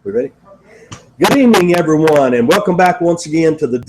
We ready? Good evening, everyone, and welcome back once again to the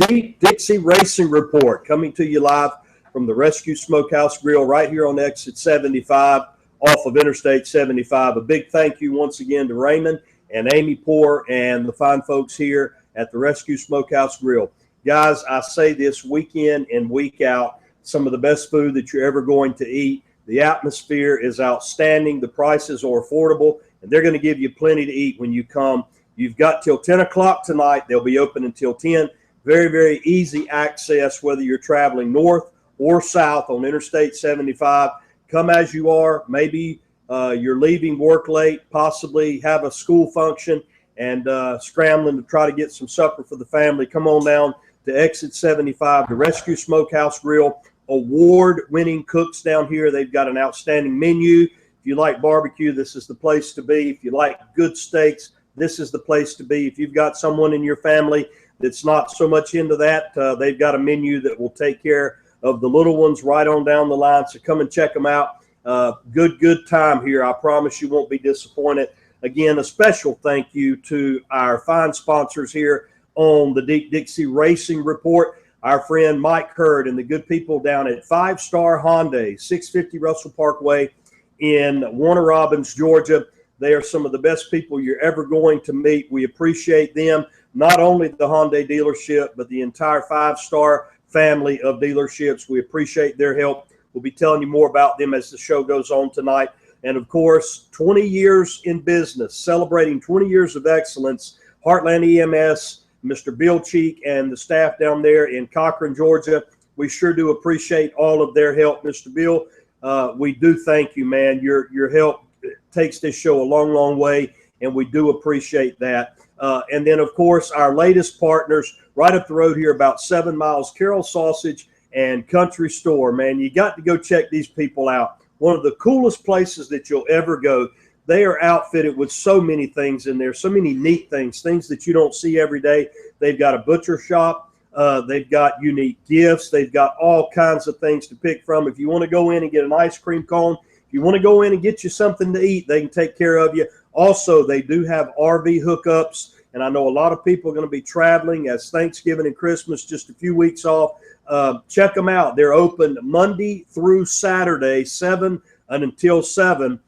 Dixie Racing Report, coming to you live from the Rescue Smokehouse Grill right here on exit 75 off of Interstate 75. A big thank you once again to Raymond and Amy Poor and the fine folks here at the Rescue Smokehouse Grill. Guys, I say this week in and week out, some of the best food that you're ever going to eat. The atmosphere is outstanding. The prices are affordable, and they're going to give you plenty to eat when you come. You've got till 10 o'clock tonight. They'll be open until 10. Very, very easy access, whether you're traveling north or south on Interstate 75. Come as you are. Maybe you're leaving work late, possibly have a school function, and scrambling to try to get some supper for the family. Come on down to exit 75, the Rescue Smokehouse Grill. Award-winning cooks down here. They've got an outstanding menu. If you like barbecue, this is the place to be. If you like good steaks, this is the place to be. If you've got someone in your family that's not so much into that, they've got a menu that will take care of the little ones right on down the line. So come and check them out. Good time here. I promise you won't be disappointed. Again, a special thank you to our fine sponsors here on the Dixie Racing Report. Our friend Mike Hurd and the good people down at 5 Star Hyundai, 650 Russell Parkway in Warner Robins, Georgia. They are some of the best people you're ever going to meet. We appreciate them, not only the Hyundai dealership, but the entire 5 Star family of dealerships. We appreciate their help. We'll be telling you more about them as the show goes on tonight. And, of course, 20 years in business, celebrating 20 years of excellence, Heartland EMS, Mr. Bill Cheek and the staff down there in Cochran, Georgia. We sure do appreciate all of their help, Mr. Bill. We do thank you, man. Your help takes this show a long, long way, and we do appreciate that. And then, of course, our latest partners right up the road here, about 7 miles, Carroll Sausage and Country Store. Man, you got to go check these people out. One of the coolest places that you'll ever go. They are outfitted with so many things in there, so many neat things that you don't see every day. They've got a butcher shop. They've got unique gifts. They've got all kinds of things to pick from. If you want to go in and get an ice cream cone, if you want to go in and get you something to eat, they can take care of you. Also, they do have RV hookups, and I know a lot of people are going to be traveling as Thanksgiving and Christmas, just a few weeks off. Check them out. They're open Monday through Saturday, 7 until 7.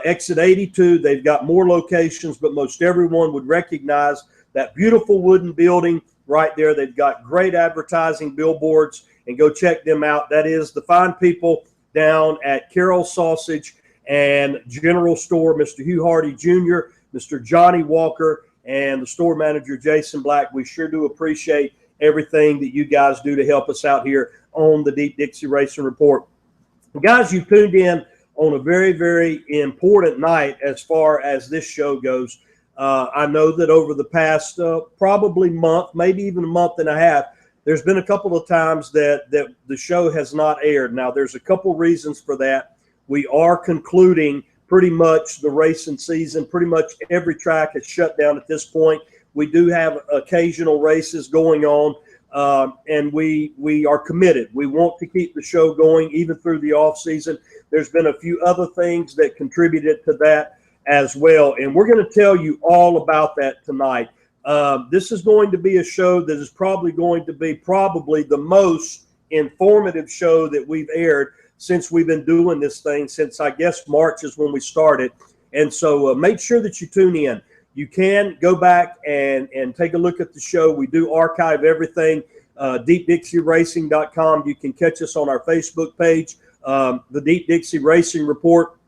Exit 82, they've got more locations, but most everyone would recognize that beautiful wooden building right there. They've got great advertising billboards, and go check them out. That is the fine people down at Carroll Sausage and General Store, Mr. Hugh Hardy Jr., Mr. Johnny Walker, and the store manager, Jason Black. We sure do appreciate everything that you guys do to help us out here on the Deep Dixie Racing Report. Guys, you tuned in on a very, very important night as far as this show goes. I know that over the past probably month, maybe even a month and a half, there's been a couple of times that the show has not aired. Now, there's a couple reasons for that. We are concluding pretty much the racing season. Pretty much every track is shut down at this point. We do have occasional races going on, and we are committed. We want to keep the show going even through the off season. There's been a few other things that contributed to that as well, and we're going to tell you all about that tonight. This is going to be a show that is probably going to be the most informative show that we've aired since we've been doing this thing, since I guess March is when we started. And so make sure that you tune in. You can go back and take a look at the show. We do archive everything, deepdixieracing.com. You can catch us on our Facebook page, the Deep Dixie Racing Report,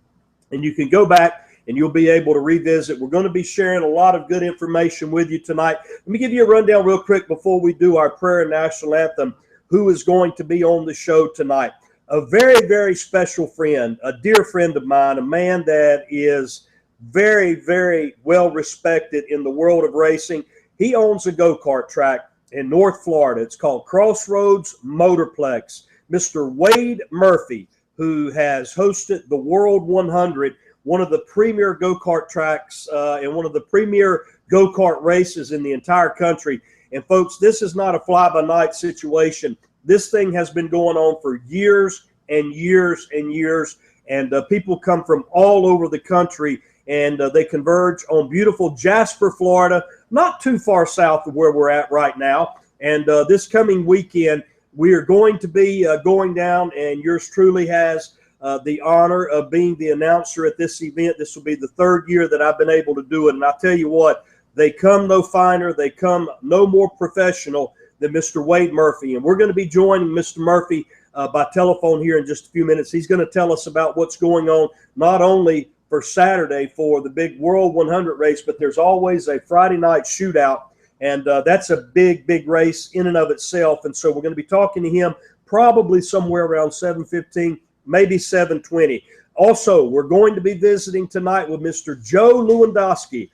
and you can go back and you'll be able to revisit. We're going to be sharing a lot of good information with you tonight. Let me give you a rundown real quick before we do our prayer and national anthem, who is going to be on the show tonight. A very, very special friend, a dear friend of mine, a man that is very, very well respected in the world of racing. He owns a go-kart track in North Florida. It's called Crossroads Motorplex. Mr. Wade Murphy, who has hosted the World 100, one of the premier go-kart tracks and one of the premier go-kart races in the entire country. And folks, this is not a fly-by-night situation. This thing has been going on for years and years and years, and people come from all over the country and they converge on beautiful Jasper, Florida, not too far south of where we're at right now. And this coming weekend, we are going to be going down, and yours truly has the honor of being the announcer at this event. This will be the third year that I've been able to do it. And I tell you what, they come no finer, they come no more professional than Mr. Wade Murphy. And we're going to be joining Mr. Murphy by telephone here in just a few minutes. He's going to tell us about what's going on, not only for Saturday for the big World 100 race, but there's always a Friday night shootout. And that's a big, big race in and of itself. And so we're going to be talking to him probably somewhere around 7:15, maybe 7:20. Also, we're going to be visiting tonight with Mr. Joe Lewandoski.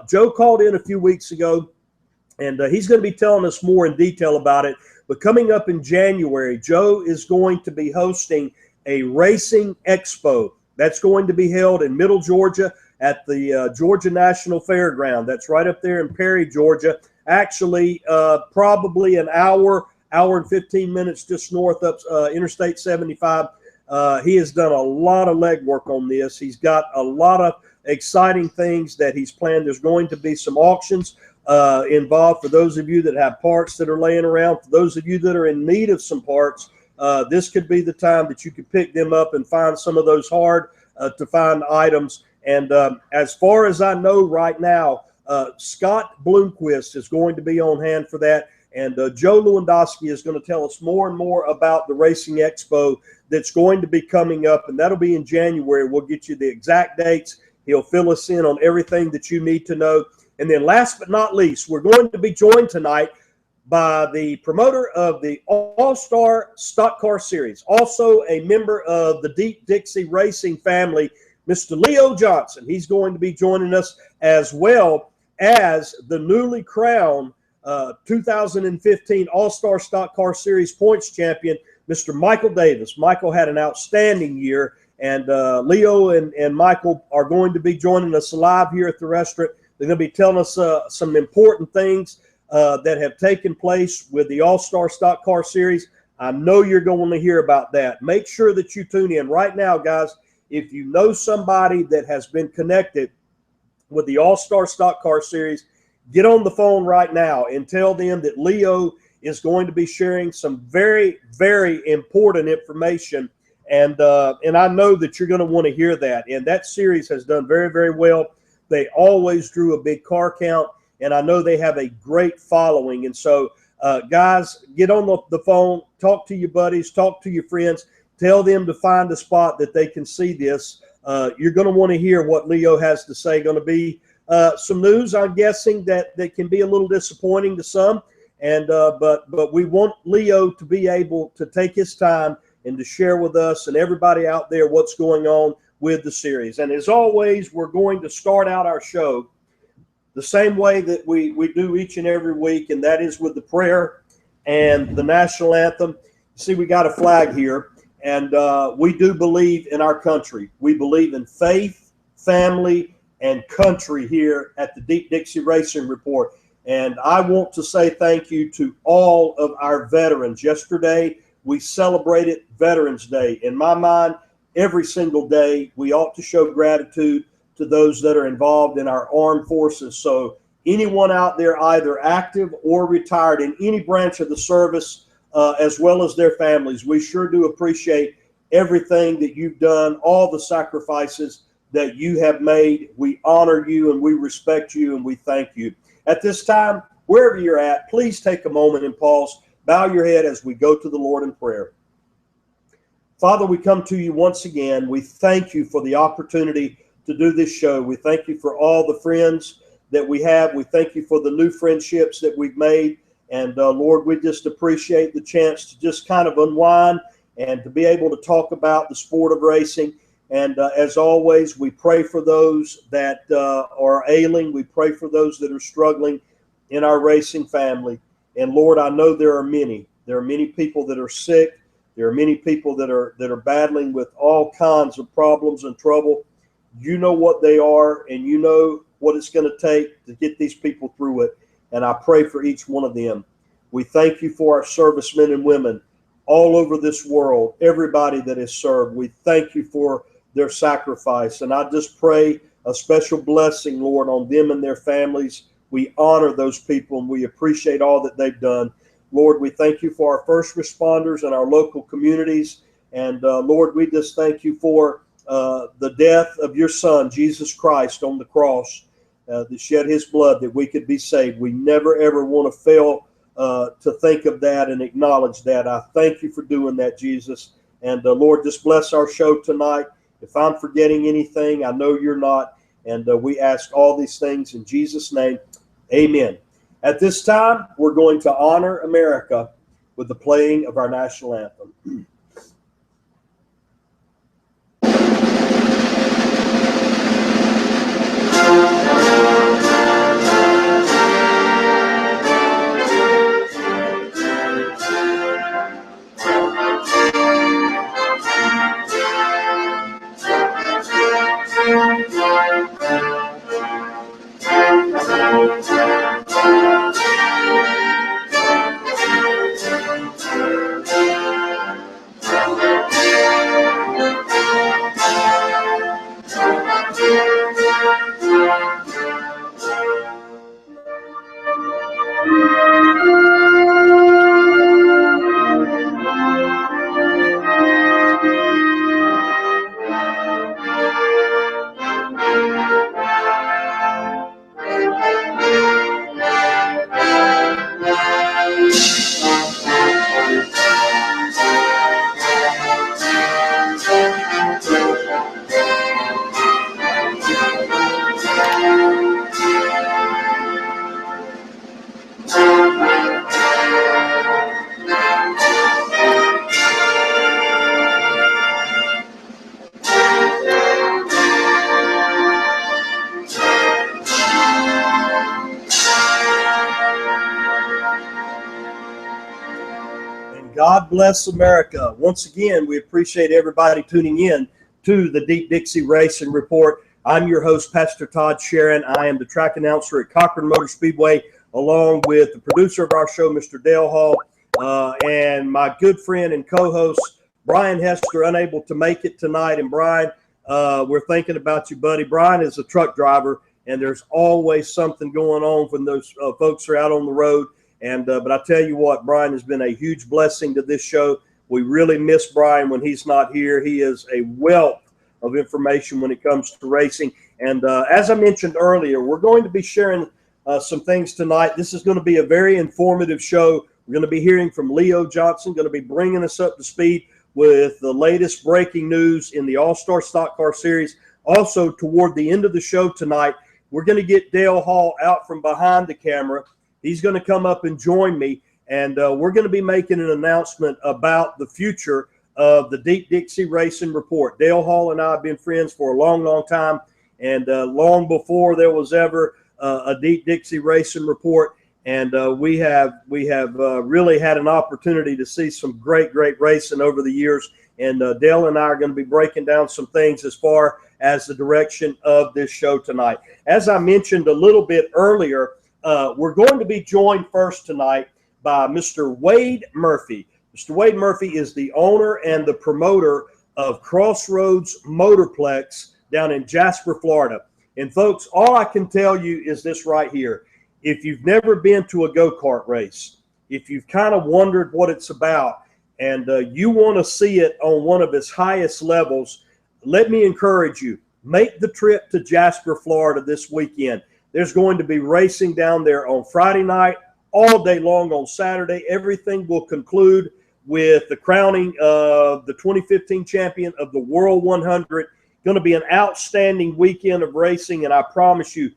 Joe called in a few weeks ago, and he's going to be telling us more in detail about it. But coming up in January, Joe is going to be hosting a racing expo. That's going to be held in Middle Georgia at the Georgia National Fairground. That's right up there in Perry, Georgia. Actually, probably an hour and 15 minutes just north of Interstate 75. He has done a lot of legwork on this. He's got a lot of exciting things that he's planned. There's going to be some auctions involved for those of you that have parts that are laying around. For those of you that are in need of some parts, this could be the time that you could pick them up and find some of those hard to find items. And as far as I know right now, Scott Bloomquist is going to be on hand for that. And Joe Lewandoski is going to tell us more and more about the Racing Expo that's going to be coming up. And that'll be in January. We'll get you the exact dates. He'll fill us in on everything that you need to know. And then last but not least, we're going to be joined tonight by the promoter of the All-Star Stock Car Series, also a member of the Deep Dixie Racing family, Mr. Leo Johnson. He's going to be joining us, as well as the newly crowned 2015 All-Star Stock Car Series points champion, Mr. Michael Davis. Michael had an outstanding year, and Leo and Michael are going to be joining us live here at the restaurant. They're going to be telling us some important things that have taken place with the All-Star Stock Car Series. I know you're going to hear about that. Make sure that you tune in right now, guys. If you know somebody that has been connected with the All-Star Stock Car Series, get on the phone right now and tell them that Leo is going to be sharing some very, very important information. And I know that you're going to want to hear that. And that series has done very, very well. They always drew a big car count, and I know they have a great following. And so, guys, get on the phone, talk to your buddies, talk to your friends. Tell them to find a spot that they can see this. You're going to want to hear what Leo has to say. Going to be some news, I'm guessing, that can be a little disappointing to some. And but we want Leo to be able to take his time and to share with us and everybody out there what's going on with the series. And as always, we're going to start out our show the same way that we do each and every week, and that is with the prayer and the national anthem. See, we got a flag here. And we do believe in our country. We believe in faith, family, and country here at the Deep Dixie Racing Report. And I want to say thank you to all of our veterans. Yesterday, we celebrated Veterans Day. In my mind, every single day, we ought to show gratitude to those that are involved in our armed forces. So anyone out there, either active or retired in any branch of the service, as well as their families, we sure do appreciate everything that you've done, all the sacrifices that you have made. We honor you and we respect you and we thank you. At this time, wherever you're at, please take a moment and pause. Bow your head as we go to the Lord in prayer. Father, we come to you once again. We thank you for the opportunity to do this show. We thank you for all the friends that we have. We thank you for the new friendships that we've made. And Lord, we just appreciate the chance to just kind of unwind and to be able to talk about the sport of racing. And as always, we pray for those that are ailing. We pray for those that are struggling in our racing family. And Lord, I know there are many. There are many people that are sick. There are many people that are battling with all kinds of problems and trouble. You know what they are, and you know what it's going to take to get these people through it. And I pray for each one of them. We thank you for our servicemen and women all over this world, everybody that has served. We thank you for their sacrifice. And I just pray a special blessing, Lord, on them and their families. We honor those people and we appreciate all that they've done. Lord, we thank you for our first responders and our local communities. And Lord, we just thank you for the death of your Son, Jesus Christ, on the cross, that shed his blood that we could be saved. We never, ever want to fail to think of that and acknowledge that. I thank you for doing that, Jesus. And Lord, just bless our show tonight. If I'm forgetting anything, I know you're not. And we ask all these things in Jesus' name. Amen. At this time, we're going to honor America with the playing of our national anthem. God bless America. Once again, we appreciate everybody tuning in to the Deep Dixie Racing Report. I'm your host, Pastor Todd Sharon. I am the track announcer at Cochran Motor Speedway, along with the producer of our show, Mr. Dale Hall, and my good friend and co-host, Brian Hester, unable to make it tonight. And Brian, we're thinking about you, buddy. Brian is a truck driver, and there's always something going on when those folks are out on the road. And but I tell you what, Brian has been a huge blessing to this show. We really miss Brian when he's not here. He is a wealth of information when it comes to racing. And as I mentioned earlier, we're going to be sharing some things tonight. This is going to be a very informative show. We're going to be hearing from Leo Johnson, going to be bringing us up to speed with the latest breaking news in the All-Star Stock Car Series. Also, toward the end of the show tonight, we're going to get Dale Hall out from behind the camera. He's going to come up and join me, and we're going to be making an announcement about the future of the Deep Dixie Racing Report. Dale Hall and I have been friends for a long, long time, and long before there was ever a Deep Dixie Racing Report. And we have really had an opportunity to see some great racing over the years. And Dale and I are going to be breaking down some things as far as the direction of this show tonight. As I mentioned a little bit earlier, we're going to be joined first tonight by Mr. Wade Murphy. Mr. Wade Murphy is the owner and the promoter of Crossroads Motorplex down in Jasper, Florida. And folks, all I can tell you is this right here. If you've never been to a go-kart race, if you've kind of wondered what it's about, and you want to see it on one of its highest levels, let me encourage you, make the trip to Jasper, Florida this weekend. There's going to be racing down there on Friday night, all day long on Saturday. Everything will conclude with the crowning of the 2015 champion of the World 100. Going to be an outstanding weekend of racing, and I promise you,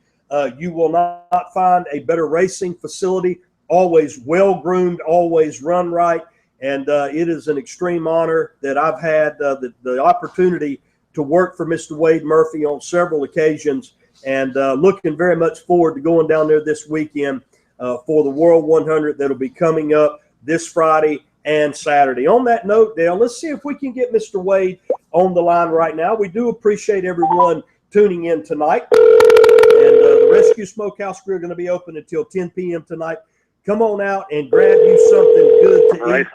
you will not find a better racing facility. Always well-groomed, always run right, and it is an extreme honor that I've had the opportunity to work for Mr. Wade Murphy on several occasions. And looking very much forward to going down there this weekend for the World 100 that'll be coming up this Friday and Saturday. On that note, Dale, let's see if we can get Mr. Wade on the line right now. We do appreciate everyone tuning in tonight. And the Rescue Smokehouse Grill going to be open until 10 p.m. tonight. Come on out and grab you something good to eat.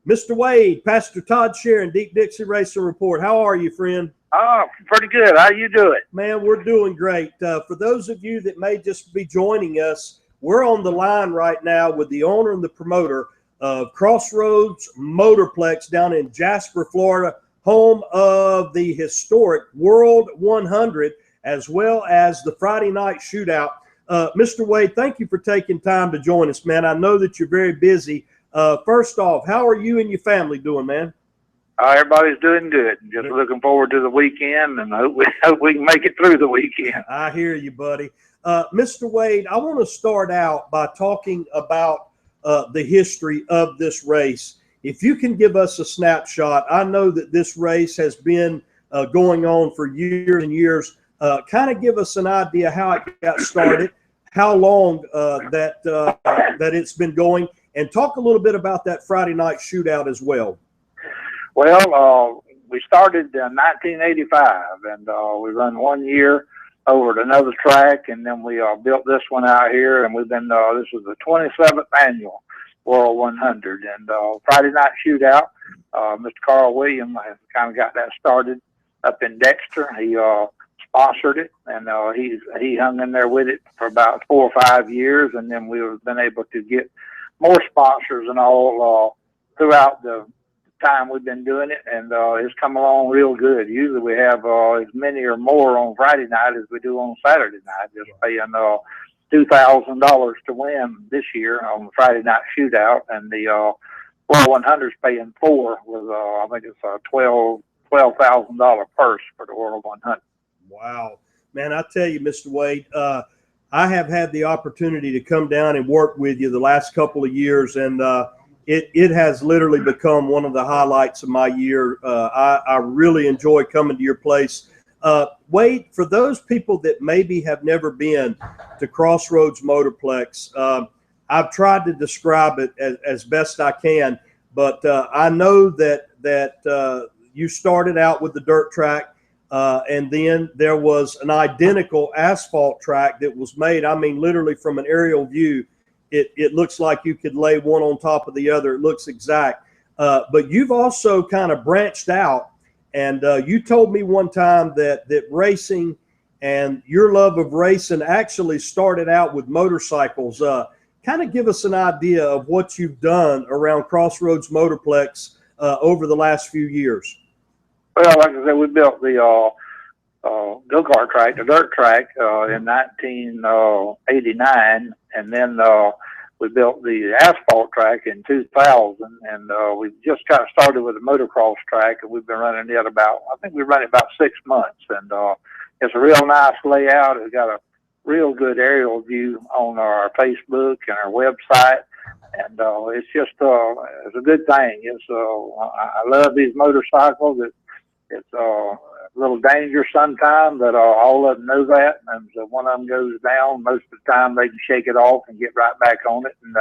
Mr. Wade, Pastor Todd Sharon, Deep Dixie Racing Report. How are you, friend? Oh, pretty good. How you doing? Man, we're doing great. For those of you that may just be joining us, we're on the line right now with the owner and the promoter of Crossroads Motorplex down in Jasper, Florida, home of the historic World 100, as well as the Friday night shootout. Mr. Wade, thank you for taking time to join us, man. I know that you're very busy. First off, how are you and your family doing, man? Everybody's doing good. Just looking forward to the weekend, and hope we can make it through the weekend. I hear you, buddy. Mr. Wade, I want to start out by talking about the history of this race. If you can give us a snapshot, I know that this race has been going on for years and years. Kind of give us an idea how it got started, how long that it's been going, and talk a little bit about that Friday night shootout as well. Well, we started in 1985, and we run 1 year over at another track, and then we built this one out here, and we've been, this is the 27th annual World 100, and Friday night shootout, Mr. Carl Williams kind of got that started up in Dexter. He sponsored it, and he hung in there with it for about 4 or 5 years, and then we've been able to get more sponsors and all throughout the time we've been doing it, and it's come along real good. Usually we have as many or more on Friday night as we do on Saturday night, just paying $2,000 to win this year on the Friday night shootout, and the World 100 is paying $4 with I think it's a $12,000 purse for the World 100. Wow, man! I tell you, Mr. Wade, I have had the opportunity to come down and work with you the last couple of years, and it has literally become one of the highlights of my year. I really enjoy coming to your place. Wade, for those people that maybe have never been to Crossroads Motorplex, I've tried to describe it as best I can, but I know that you started out with the dirt track, and then there was an identical asphalt track that was made. I mean, literally from an aerial view, it looks like you could lay one on top of the other. It looks exact. But you've also kind of branched out, and you told me one time that racing and your love of racing actually started out with motorcycles. Kind of give us an idea of what you've done around Crossroads Motorplex over the last few years. Well, like I said, we built the go-kart track, the dirt track, in 1989, and then we built the asphalt track in 2000, and we just got started with the motocross track, and we've been running it I think we run it about 6 months, and it's a real nice layout. It's got a real good aerial view on our Facebook and our website, and it's just it's a good thing. I love these motorcycles. It's a little dangerous sometimes, but all of them know that. And if one of them goes down, most of the time they can shake it off and get right back on it. And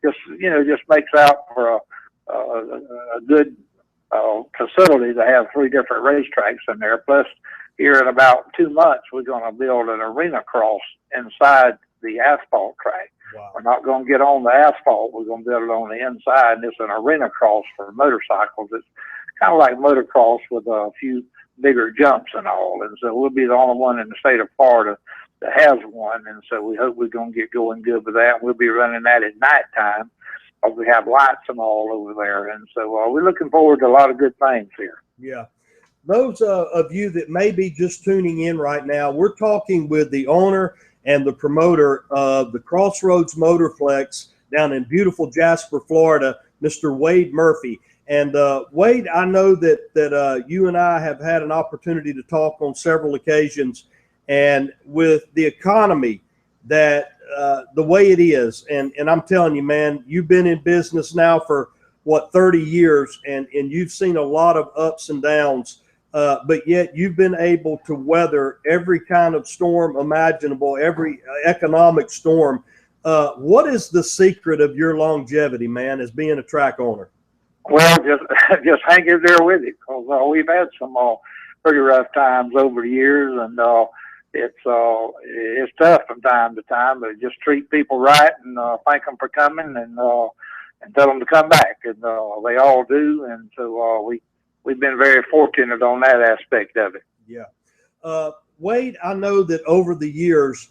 just makes out for a good facility to have 3 different racetracks in there. Plus, here in about 2 months, we're going to build an arena cross inside the asphalt track. Wow. We're not going to get on the asphalt. We're going to build it on the inside, and it's an arena cross for motorcycles. It's kind of like motocross with a few bigger jumps and all. And so we'll be the only one in the state of Florida that has one. And so we hope we're going to get going good with that. We'll be running that at nighttime because we have lights and all over there. And so we're looking forward to a lot of good things here. Yeah. Those of you that may be just tuning in right now, we're talking with the owner and the promoter of the Crossroads Motorplex down in beautiful Jasper, Florida, Mr. Wade Murphy. And Wade, I know that you and I have had an opportunity to talk on several occasions, and with the economy that the way it is, and I'm telling you, man, you've been in business now for what, 30 years, and you've seen a lot of ups and downs, but yet you've been able to weather every kind of storm imaginable, every economic storm. What is the secret of your longevity, man, as being a track owner? Well, just hang in there with it, because we've had some pretty rough times over the years, and it's tough from time to time. But just treat people right and thank them for coming, and tell them to come back, and they all do. And so we we've been very fortunate on that aspect of it. Yeah. Wade, I know that over the years,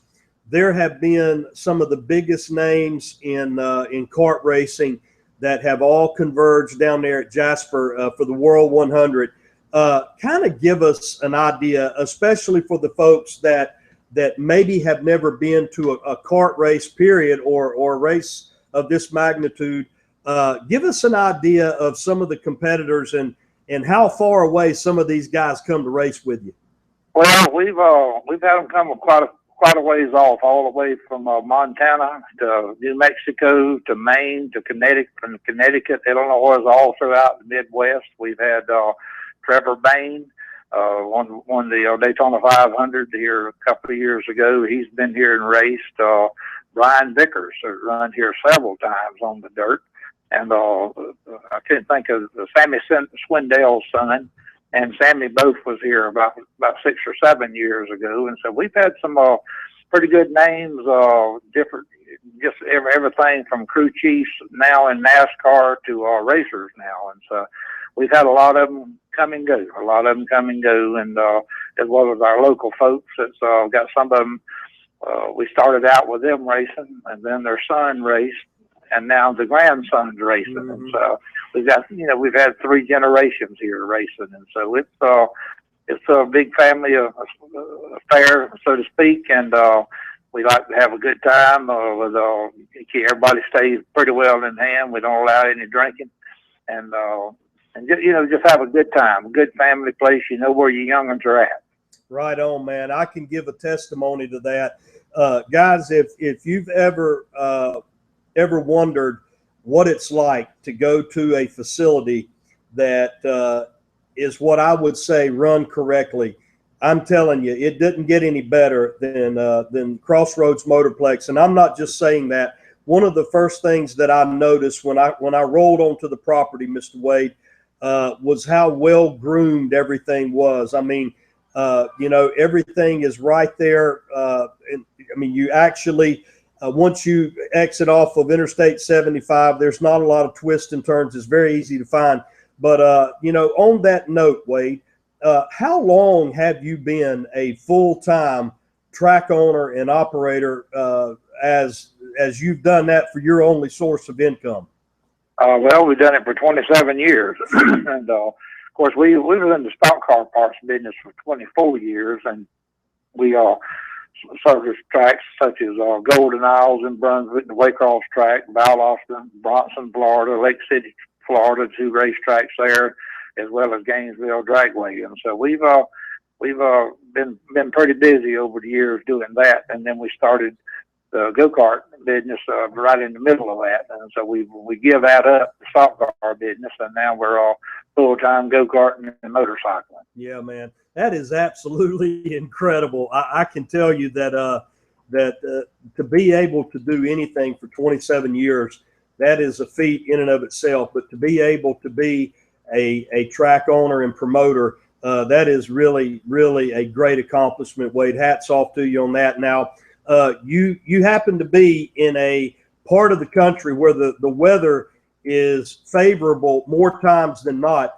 there have been some of the biggest names in kart racing that have all converged down there at Jasper for the World 100. Kind of give us an idea, especially for the folks that maybe have never been to a kart race period or a race of this magnitude. Give us an idea of some of the competitors and how far away some of these guys come to race with you. Well, we've had them come quite a ways off, all the way from Montana to New Mexico to Maine to Connecticut, from Connecticut, Illinois, all throughout the Midwest. We've had Trevor Bain, won the Daytona 500 here a couple of years ago. He's been here and raced. Brian Vickers has run here several times on the dirt. And I can't think of Sammy Swindell's son. And Sammy both was here about 6 or 7 years ago. And so we've had some pretty good names, different, just everything from crew chiefs now in NASCAR to racers now. And so we've had a lot of them come and go, and as well as our local folks. It's got some of them, we started out with them racing, and then their son raced, and now the grandson's racing. Mm-hmm. And so we've had 3 generations here racing, and so it's a big family affair, so to speak, and we like to have a good time. Everybody stays pretty well in hand. We don't allow any drinking, and just have a good time, a good family place. You know where your young'uns are at. Right on, man. I can give a testimony to that. Guys, if you've ever wondered what it's like to go to a facility that is what I would say run correctly, I'm telling you, it didn't get any better than Crossroads Motorplex. And I'm not just saying that. One of the first things that I noticed when I rolled onto the property, Mr. Wade, was how well groomed everything was. I mean, everything is right there. You actually, once you exit off of Interstate 75, there's not a lot of twists and turns. It's very easy to find. But, on that note, Wade, how long have you been a full-time track owner and operator as you've done that for your only source of income? Well, we've done it for 27 years. And, of course, we were in the stock car parts business for 24 years, and we service tracks such as Golden Isles in Brunswick, the Waycross track, Valdosta, Bronson, Florida, Lake City, Florida, 2 racetracks there, as well as Gainesville Dragway. And so we've been pretty busy over the years doing that. And then we started the go-kart business right in the middle of that. And so we give that up, the stock car business, and now we're all full-time go-karting and motorcycling. Yeah, man. That is absolutely incredible. I can tell you that to be able to do anything for 27 years, that is a feat in and of itself. But to be able to be a track owner and promoter, that is really, really a great accomplishment, Wade. Hats off to you on that. Now, you happen to be in a part of the country where the weather is favorable more times than not.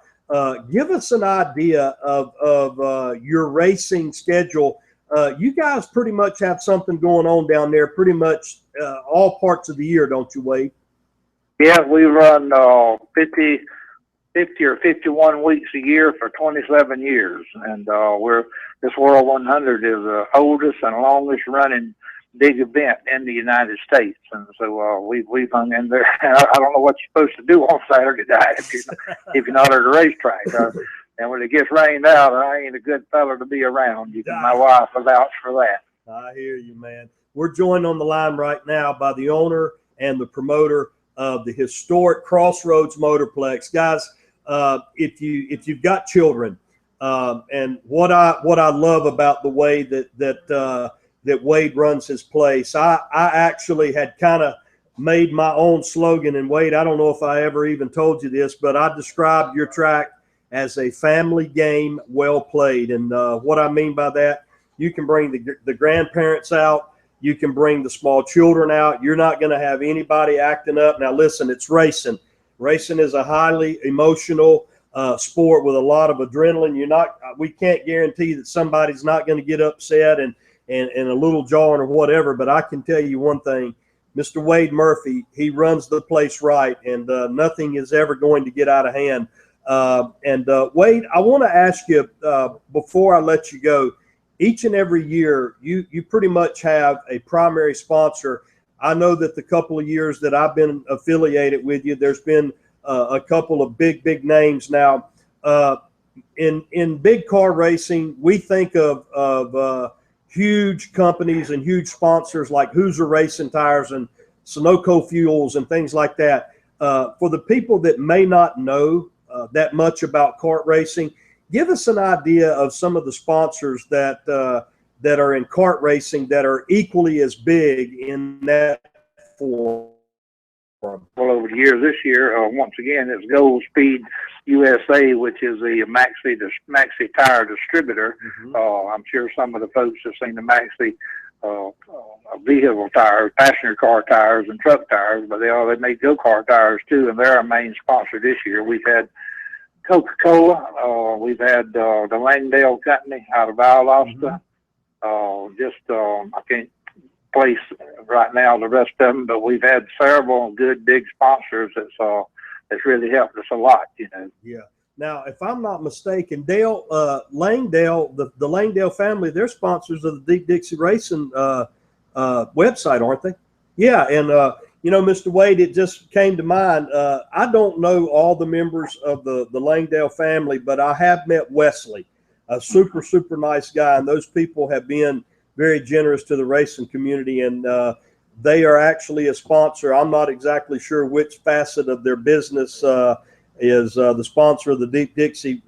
Give us an idea of your racing schedule. You guys pretty much have something going on down there pretty much all parts of the year, don't you, Wade? Yeah, we run 50 or 51 weeks a year for 27 years. And this World 100 is the oldest and longest running big event in the United States. And so we've hung in there. I don't know what you're supposed to do on Saturday night if you're not at a racetrack. And when it gets rained out, I ain't a good fella to be around. My wife will vouch for that. I hear you, man. We're joined on the line right now by the owner and the promoter of the historic Crossroads Motorplex. Guys, if you've got children, and what I love about the way that Wade runs his place, I actually had kind of made my own slogan. And Wade, I don't know if I ever even told you this, but I described your track as a family game well played. And what I mean by that, you can bring the grandparents out. You can bring the small children out. You're not going to have anybody acting up. Now, listen, it's racing. Racing is a highly emotional sport with a lot of adrenaline. We can't guarantee that somebody's not going to get upset and a little jarring or whatever. But I can tell you one thing, Mr. Wade Murphy, he runs the place right, and nothing is ever going to get out of hand. Wade, I want to ask you before I let you go, each and every year you pretty much have a primary sponsor. I know that the couple of years that I've been affiliated with you, there's been a couple of big names. Now, in big car racing, we think of huge companies and huge sponsors like Hoosier Racing Tires and Sunoco Fuels and things like that. For the people that may not know that much about kart racing, give us an idea of some of the sponsors that are in kart racing that are equally as big in that form. Well, over the years, this year, once again, it's Gold Speed USA, which is the Maxi tire distributor. I'm sure some of the folks have seen the Maxi vehicle tires, passenger car tires, and truck tires, but they make go-kart tires too, and they're our main sponsor this year. We've had Coca-Cola, we've had the Langdale Company out of Valdosta. I can't place right now the rest of them, but we've had several good big sponsors that's really helped us a lot, you know. Yeah. Now, if I'm not mistaken, Langdale, the Langdale family, they're sponsors of the Deep Dixie Racing website, aren't they? Yeah, and you know, Mr. Wade, it just came to mind. I don't know all the members of the Langdale family, but I have met Wesley, a super nice guy, and those people have been very generous to the racing community, and they are actually a sponsor. I'm not exactly sure which facet of their business is the sponsor of the Deep Dixie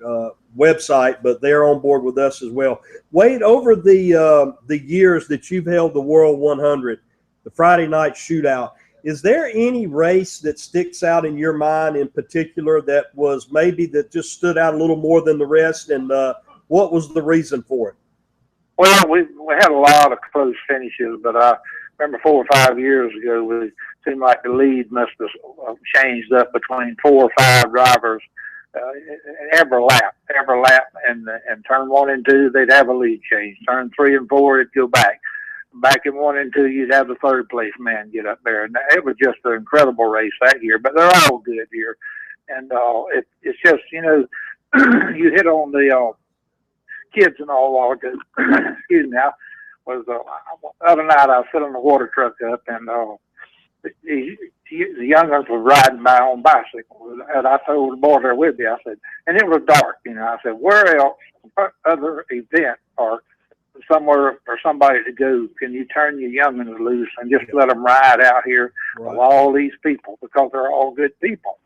website, but they're on board with us as well. Wade, over the years that you've held the World 100, the Friday night shootout, is there any race that sticks out in your mind in particular that just stood out a little more than the rest, and what was the reason for it? Well, we had a lot of close finishes, but I remember 4 or 5 years ago, it seemed like the lead must have changed up between 4 or 5 drivers every lap, and turn 1 and 2, they'd have a lead change. Turn 3 and 4, it'd go back in 1 and 2, you'd have the third place man get up there, and it was just an incredible race that year. But they're all good here, and it's just, you know, you hit on the kids and all. Excuse me. The other night I was filling the water truck up, and the young ones were riding by on bicycles, and I told the boy there with me, I said, and it was dark, you know, I said, where else, what other event or somewhere for somebody to go can you turn your youngins loose and just let them ride out here with all these people, because they're all good people.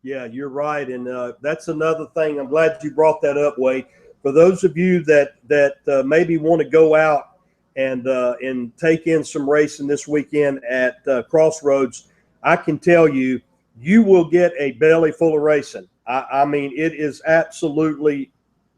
Yeah, you're right, and that's another thing. I'm glad you brought that up, Wade. For those of you that maybe want to go out and take in some racing this weekend at Crossroads, I can tell you, you will get a belly full of racing. I mean, it is absolutely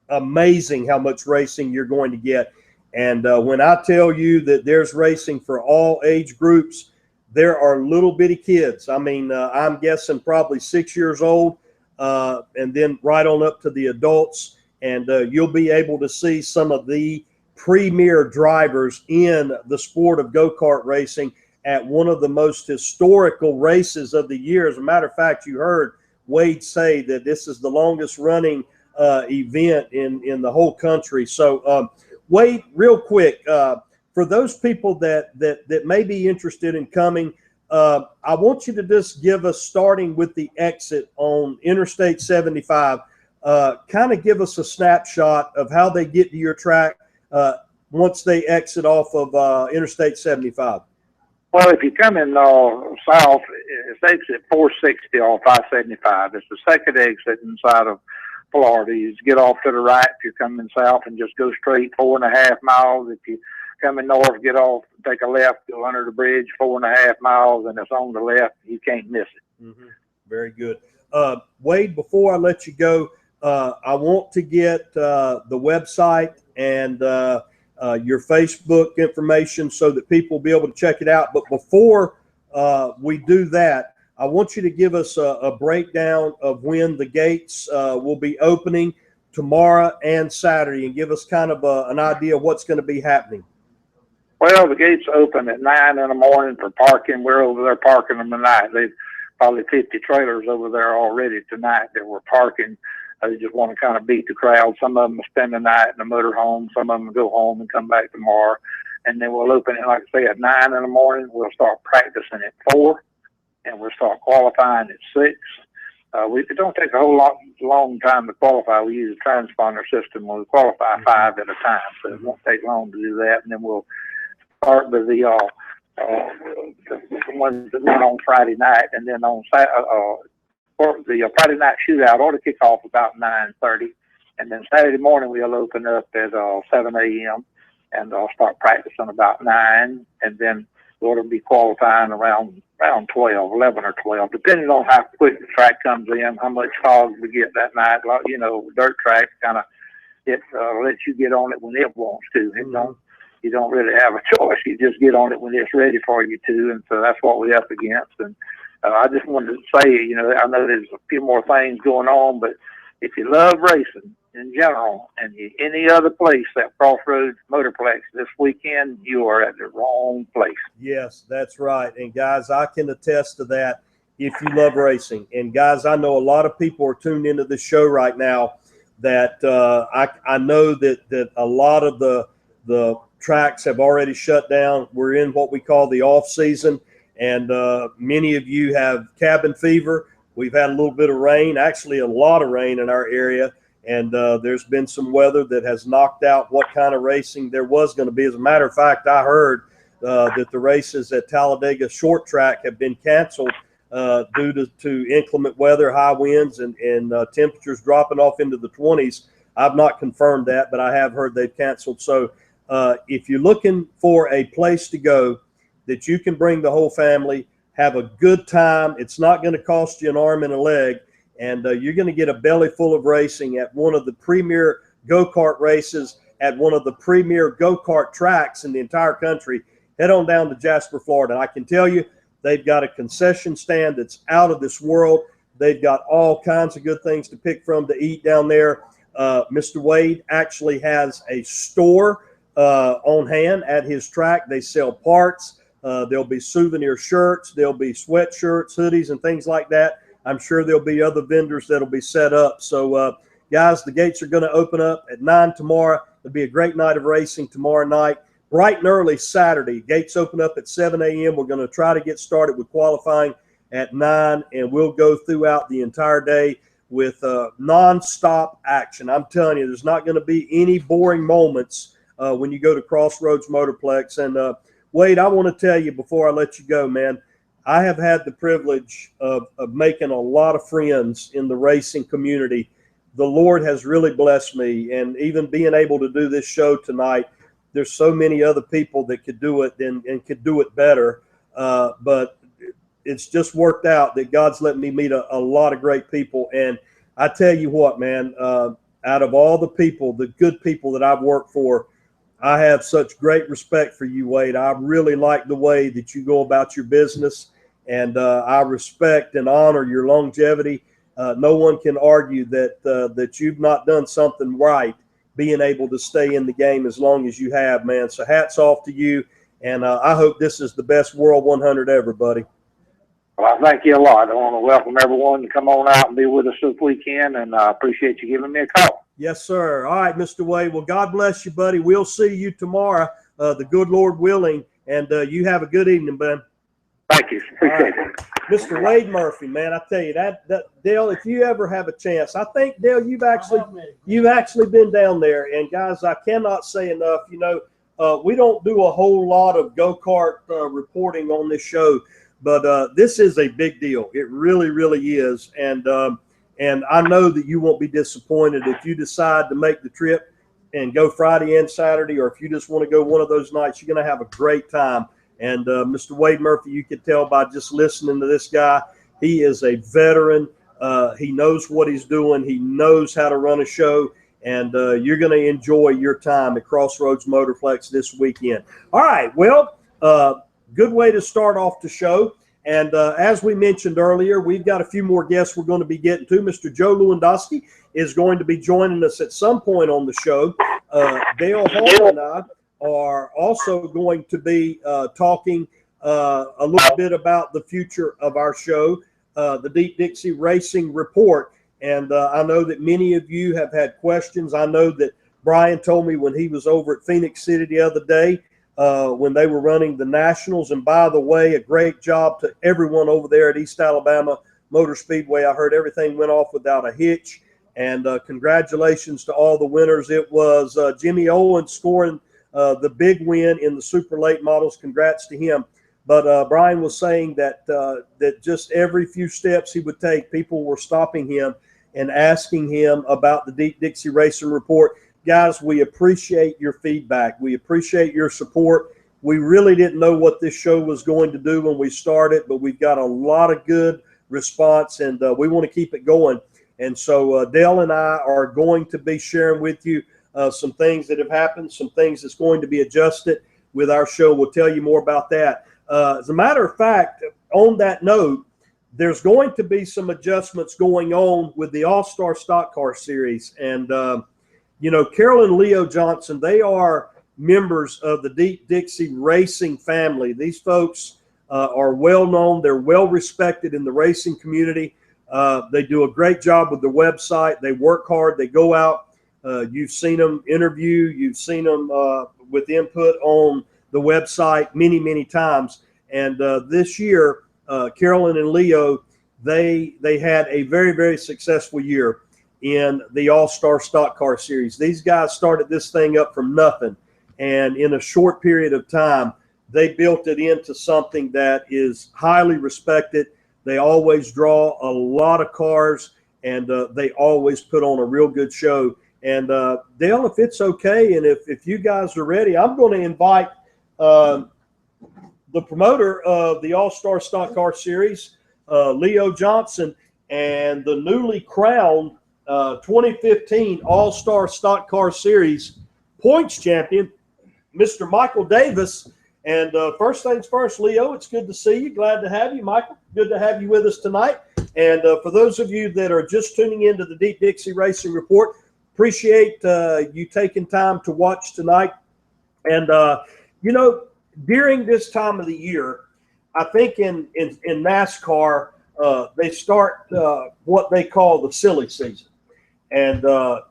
amazing how much racing you're going to get. And when I tell you that there's racing for all age groups, there are little bitty kids. I mean, I'm guessing probably 6 years old, and then right on up to the adults. And you'll be able to see some of the premier drivers in the sport of go-kart racing at one of the most historical races of the year. As a matter of fact, you heard Wade say that this is the longest running event in the whole country. So, Wade, real quick, for those people that may be interested in coming, I want you to just give us, starting with the exit on Interstate 75, kind of give us a snapshot of how they get to your track once they exit off of Interstate 75. Well, if you come in south, it's exit 460 off I-75. It's the second exit inside of Florida. You just get off to the right if you're coming south and just go straight 4.5 miles. If you coming north, get off, take a left, go under the bridge 4.5 miles, and it's on the left. You can't miss it. Mm-hmm. Very good. Wade, before I let you go, I want to get the website and your Facebook information so that people will be able to check it out. But before we do that, I want you to give us a breakdown of when the gates will be opening tomorrow and Saturday, and give us kind of an idea of what's going to be happening. Well, the gates open at 9 in the morning for parking. We're over there parking them tonight. They've probably 50 trailers over there already tonight that we're parking. They just want to kind of beat the crowd. Some of them will spend the night in the motor home. Some of them will go home and come back tomorrow. And then we'll open it, like I say, at 9 in the morning. We'll start practicing at 4, and we'll start qualifying at 6. It don't take a whole long time to qualify. We use a transponder system. We'll qualify 5 at a time, so it won't take long to do that. And then we'll start with the ones that run on Friday night, and then on the Friday night shootout ought to kick off about 9:30, and then Saturday morning we'll open up at 7 a.m. and I'll start practicing about 9, and then we ought to be qualifying around 12, 11 or 12, depending on how quick the track comes in, how much fog we get that night. You know, dirt track kind of lets you get on it when it wants to. You don't really have a choice. You just get on it when it's ready for you to, and so that's what we're up against. And I just wanted to say, you know, I know there's a few more things going on, but if you love racing in general and any other place at Crossroads Motorplex this weekend, you are at the wrong place. Yes, that's right. And guys, I can attest to that if you love racing. And guys, I know a lot of people are tuned into the show right now that I know that a lot of the tracks have already shut down. We're in what we call the off season, and many of you have cabin fever. We've had a little bit of rain, actually a lot of rain in our area, and there's been some weather that has knocked out what kind of racing there was going to be. As a matter of fact, I heard that the races at Talladega Short Track have been canceled due to inclement weather, high winds, and temperatures dropping off into the 20s. I've not confirmed that, but I have heard they've canceled. So if you're looking for a place to go that you can bring the whole family, have a good time, it's not going to cost you an arm and a leg, and you're going to get a belly full of racing at one of the premier go-kart races at one of the premier go-kart tracks in the entire country, head on down to Jasper, Florida. And I can tell you, they've got a concession stand that's out of this world. They've got all kinds of good things to pick from to eat down there. Mr. Wade actually has a store on hand at his track. They sell parts. There'll be souvenir shirts. There'll be sweatshirts, hoodies, and things like that. I'm sure there'll be other vendors that'll be set up. So, guys, the gates are going to open up at 9 tomorrow. It'll be a great night of racing tomorrow night. Bright and early Saturday. Gates open up at 7 a.m. We're going to try to get started with qualifying at 9, and we'll go throughout the entire day with nonstop action. I'm telling you, there's not going to be any boring moments when you go to Crossroads Motorplex. And Wade, I want to tell you before I let you go, man, I have had the privilege of making a lot of friends in the racing community. The Lord has really blessed me, and even being able to do this show tonight, there's so many other people that could do it and could do it better. But it's just worked out that God's let me meet a lot of great people. And I tell you what, man, out of all the people, the good people that I've worked for, I have such great respect for you, Wade. I really like the way that you go about your business, and I respect and honor your longevity. No one can argue that you've not done something right, being able to stay in the game as long as you have, man. So hats off to you, and I hope this is the best World 100 ever, buddy. Well, I thank you a lot. I want to welcome everyone to come on out and be with us this weekend, and I appreciate you giving me a call. Yes, sir. All right, Mr. Wade. Well, God bless you, buddy. We'll see you tomorrow, the good Lord willing, and you have a good evening, Ben. Thank you. Appreciate it. Mr. Wade Murphy, man, I tell you that Dale, if you ever have a chance, I think, Dale, you've actually been down there, and guys, I cannot say enough. You know, we don't do a whole lot of go-kart reporting on this show, but this is a big deal. It really, really is, and I know that you won't be disappointed if you decide to make the trip and go Friday and Saturday, or if you just want to go one of those nights. You're going to have a great time. And Mr. Wade Murphy, you could tell by just listening to this guy, he is a veteran. He knows what he's doing. He knows how to run a show. And you're going to enjoy your time at Crossroads Motorplex this weekend. All right, well, good way to start off the show. And as we mentioned earlier, we've got a few more guests we're going to be getting to. Mr. Joe Lewandoski is going to be joining us at some point on the show. Dale Hall and I are also going to be talking a little bit about the future of our show, the Deep Dixie Racing Report. And I know that many of you have had questions. I know that Brian told me when he was over at Phoenix City the other day, when they were running the Nationals. And by the way, a great job to everyone over there at East Alabama Motor Speedway. I heard everything went off without a hitch. And congratulations to all the winners. It was Jimmy Owens scoring the big win in the super late models. Congrats to him. But Brian was saying that that just every few steps he would take, people were stopping him and asking him about the Deep Dixie Racing Report. Guys, we appreciate your feedback. We appreciate your support. We really didn't know what this show was going to do when we started, but we've got a lot of good response, and we want to keep it going. And so Dale and I are going to be sharing with you some things that have happened, some things that's going to be adjusted with our show. We'll tell you more about that. As a matter of fact, on that note, there's going to be some adjustments going on with the All-Star Stock Car Series. And, you know, Carol and Leo Johnson, they are members of the Deep Dixie Racing family. These folks are well-known. They're well-respected in the racing community. They do a great job with the website. They work hard. They go out. You've seen them interview. You've seen them with input on the website many, many times. And this year, Carolyn and Leo, they had a very, very successful year in the All-Star Stock Car Series. These guys started this thing up from nothing. And in a short period of time, they built it into something that is highly respected. They always draw a lot of cars, and they always put on a real good show. And Dale, if it's okay, and if you guys are ready, I'm going to invite the promoter of the All-Star Stock Car Series, Leo Johnson, and the newly crowned 2015 All-Star Stock Car Series points champion, Mr. Michael Davis. And first things first, Leo, it's good to see you. Glad to have you. Michael, good to have you with us tonight. And for those of you that are just tuning into the Deep Dixie Racing Report, appreciate you taking time to watch tonight. And, you know, during this time of the year, I think in NASCAR, they start what they call the silly season. And,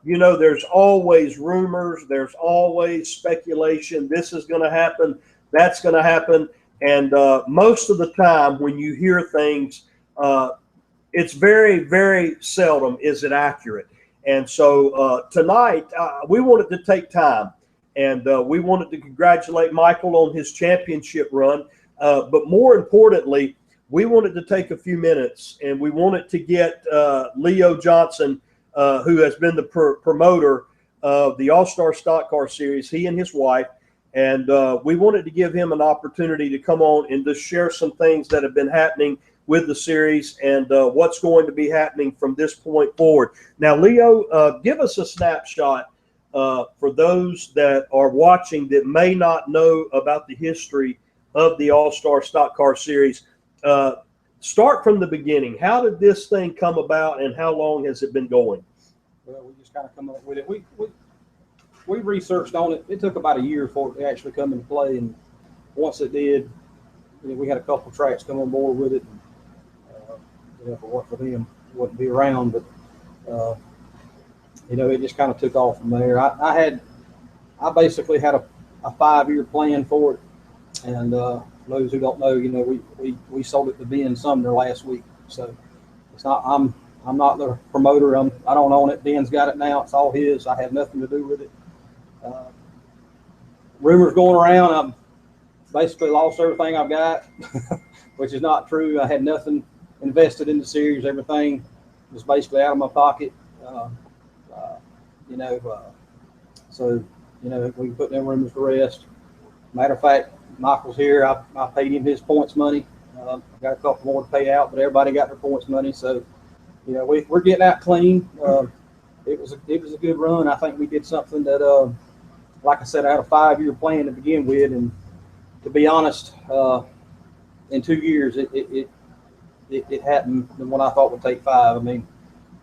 you know, there's always rumors. There's always speculation. This is going to happen. That's going to happen. And most of the time when you hear things, it's very, very seldom is it accurate. And so tonight we wanted to take time, and we wanted to congratulate Michael on his championship run. But more importantly, we wanted to take a few minutes, and we wanted to get Leo Johnson, who has been the promoter of the All-Star Stock Car Series, he and his wife. And we wanted to give him an opportunity to come on and just share some things that have been happening with the series and what's going to be happening from this point forward. Now, Leo, give us a snapshot for those that are watching that may not know about the history of the All-Star Stock Car Series. Start from the beginning. How did this thing come about, and how long has it been going? Well, we just kind of come up with it. We researched on it. It took about a year for it to actually come into play, and once it did, you know, we had a couple tracks come on board with it. And, you know, if it weren't for them, it wouldn't be around. But you know, it just kind of took off from there. I basically had a 5-year plan for it, and those who don't know, you know, we sold it to Ben Sumner last week. So it's not I'm not the promoter. I don't own it. Ben's got it now. It's all his. I have nothing to do with it. Rumors going around, I've basically lost everything I've got, which is not true. I had nothing invested in the series. Everything was basically out of my pocket. You know, so, you know, we can put them rumors to rest. Matter of fact, Michael's here. I paid him his points money. I've got a couple more to pay out, but everybody got their points money. So, you know, we're getting out clean. It was a good run. I think we did something that, like I said, I had a 5-year plan to begin with, and to be honest, in 2 years, it happened than what I thought would take 5. I mean,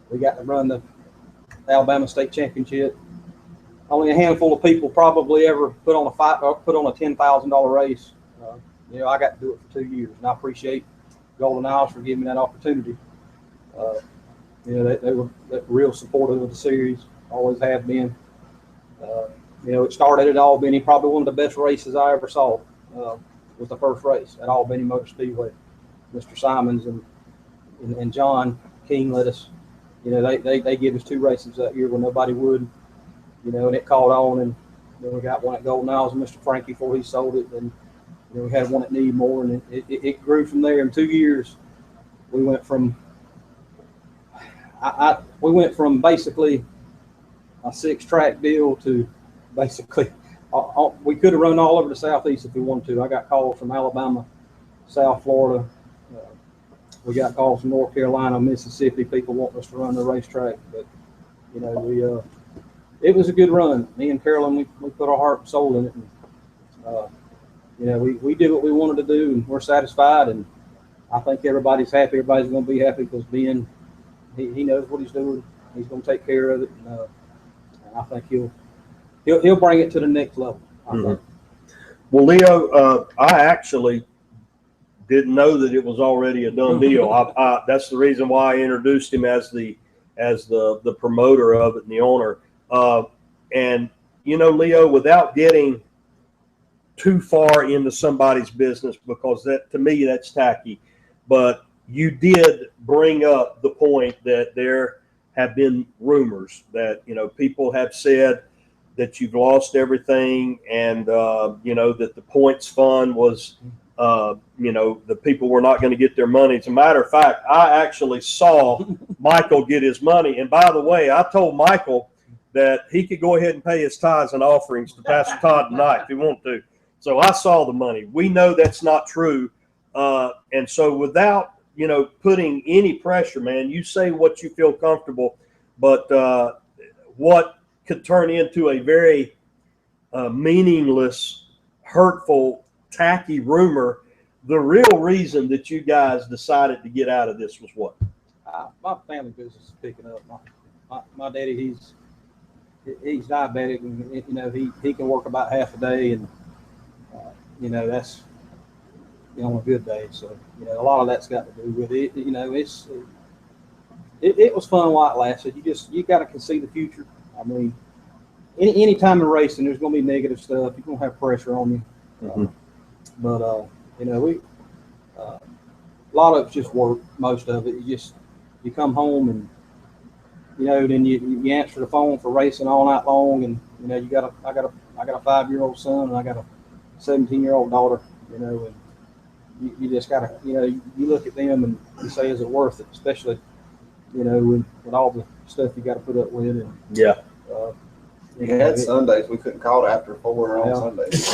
we got to run the Alabama State Championship. Only a handful of people probably ever put on a $10,000 race. You know, I got to do it for 2 years, and I appreciate Golden Isles for giving me that opportunity. You know, they were real supportive of the series, always have been. You know, it started at Albany, probably one of the best races I ever saw. Was the first race at Albany Motor Speedway. Mr. Simons and John King let us, you know, they give us 2 races that year when nobody would, you know, and it caught on, and then we got one at Golden Isles and Mr. Frankie before he sold it, and you know, we had one at Needmore, and it grew from there. In 2 years, we went from basically a 6-track deal to basically we could have run all over the Southeast if we wanted to. I got calls from Alabama, South Florida. We got calls from North Carolina, Mississippi, people wanting us to run the racetrack. But, you know, it was a good run. Me and Carolyn, we put our heart and soul in it. And, you know, we did what we wanted to do, and we're satisfied. And I think everybody's happy. Everybody's going to be happy because Ben, he knows what he's doing. He's going to take care of it. And I think he'll bring it to the next level. I think. Well, Leo, I actually didn't know that it was already a done deal. That's the reason why I introduced him as the promoter of it and the owner. And you know, Leo, without getting too far into somebody's business, because that, to me, that's tacky. But you did bring up the point that there have been rumors that, you know, people have said that you've lost everything, and you know, that the points fund was, you know, the people were not going to get their money. As a matter of fact, I actually saw Michael get his money. And by the way, I told Michael that he could go ahead and pay his tithes and offerings to Pastor Todd tonight if he wanted to. So I saw the money. We know that's not true. And so without, you know, putting any pressure, man, you say what you feel comfortable, but what could turn into a very meaningless, hurtful, tacky rumor, the real reason that you guys decided to get out of this was what? My family business is picking up. My daddy, he's diabetic, and you know, he can work about half a day, and you know, that's, you know, on a good day. So, you know, a lot of that's got to do with it. You know, it was fun while it lasted. You got to concede the future. I mean, any time in racing, there's going to be negative stuff. You're going to have pressure on you. But you know, a lot of it's just work. Most of it, you come home, and you know, then you answer the phone for racing all night long, and you know, I got a 5-year-old son, and I got a 17-year-old daughter. You know, and you just gotta, you know, you look at them and you say, is it worth it? Especially, you know, with all the stuff you got to put up with. And yeah. We had Sundays we couldn't call after 4 on Sundays.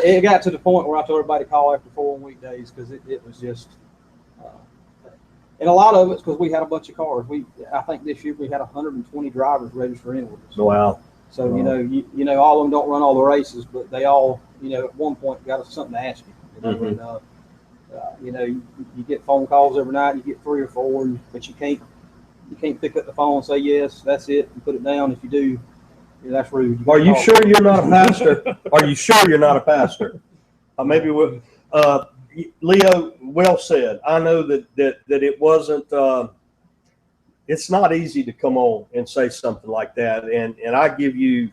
It got to the point where I told everybody to call after 4 on weekdays, because it was just, and a lot of it's because we had a bunch of cars. I think this year we had 120 drivers register in with us. Wow. So wow. You know, all of them don't run all the races, but they all, you know, at one point got us something to ask you. You know, and, you know, you get phone calls every night. You get 3 or 4, but you can't pick up the phone and say yes, that's it, and put it down. If you do, yeah, that's rude. Are you sure you're not a pastor? Are you sure you're not a pastor? Maybe we'll, Leo, well said. I know that it wasn't. It's not easy to come on and say something like that, and I give you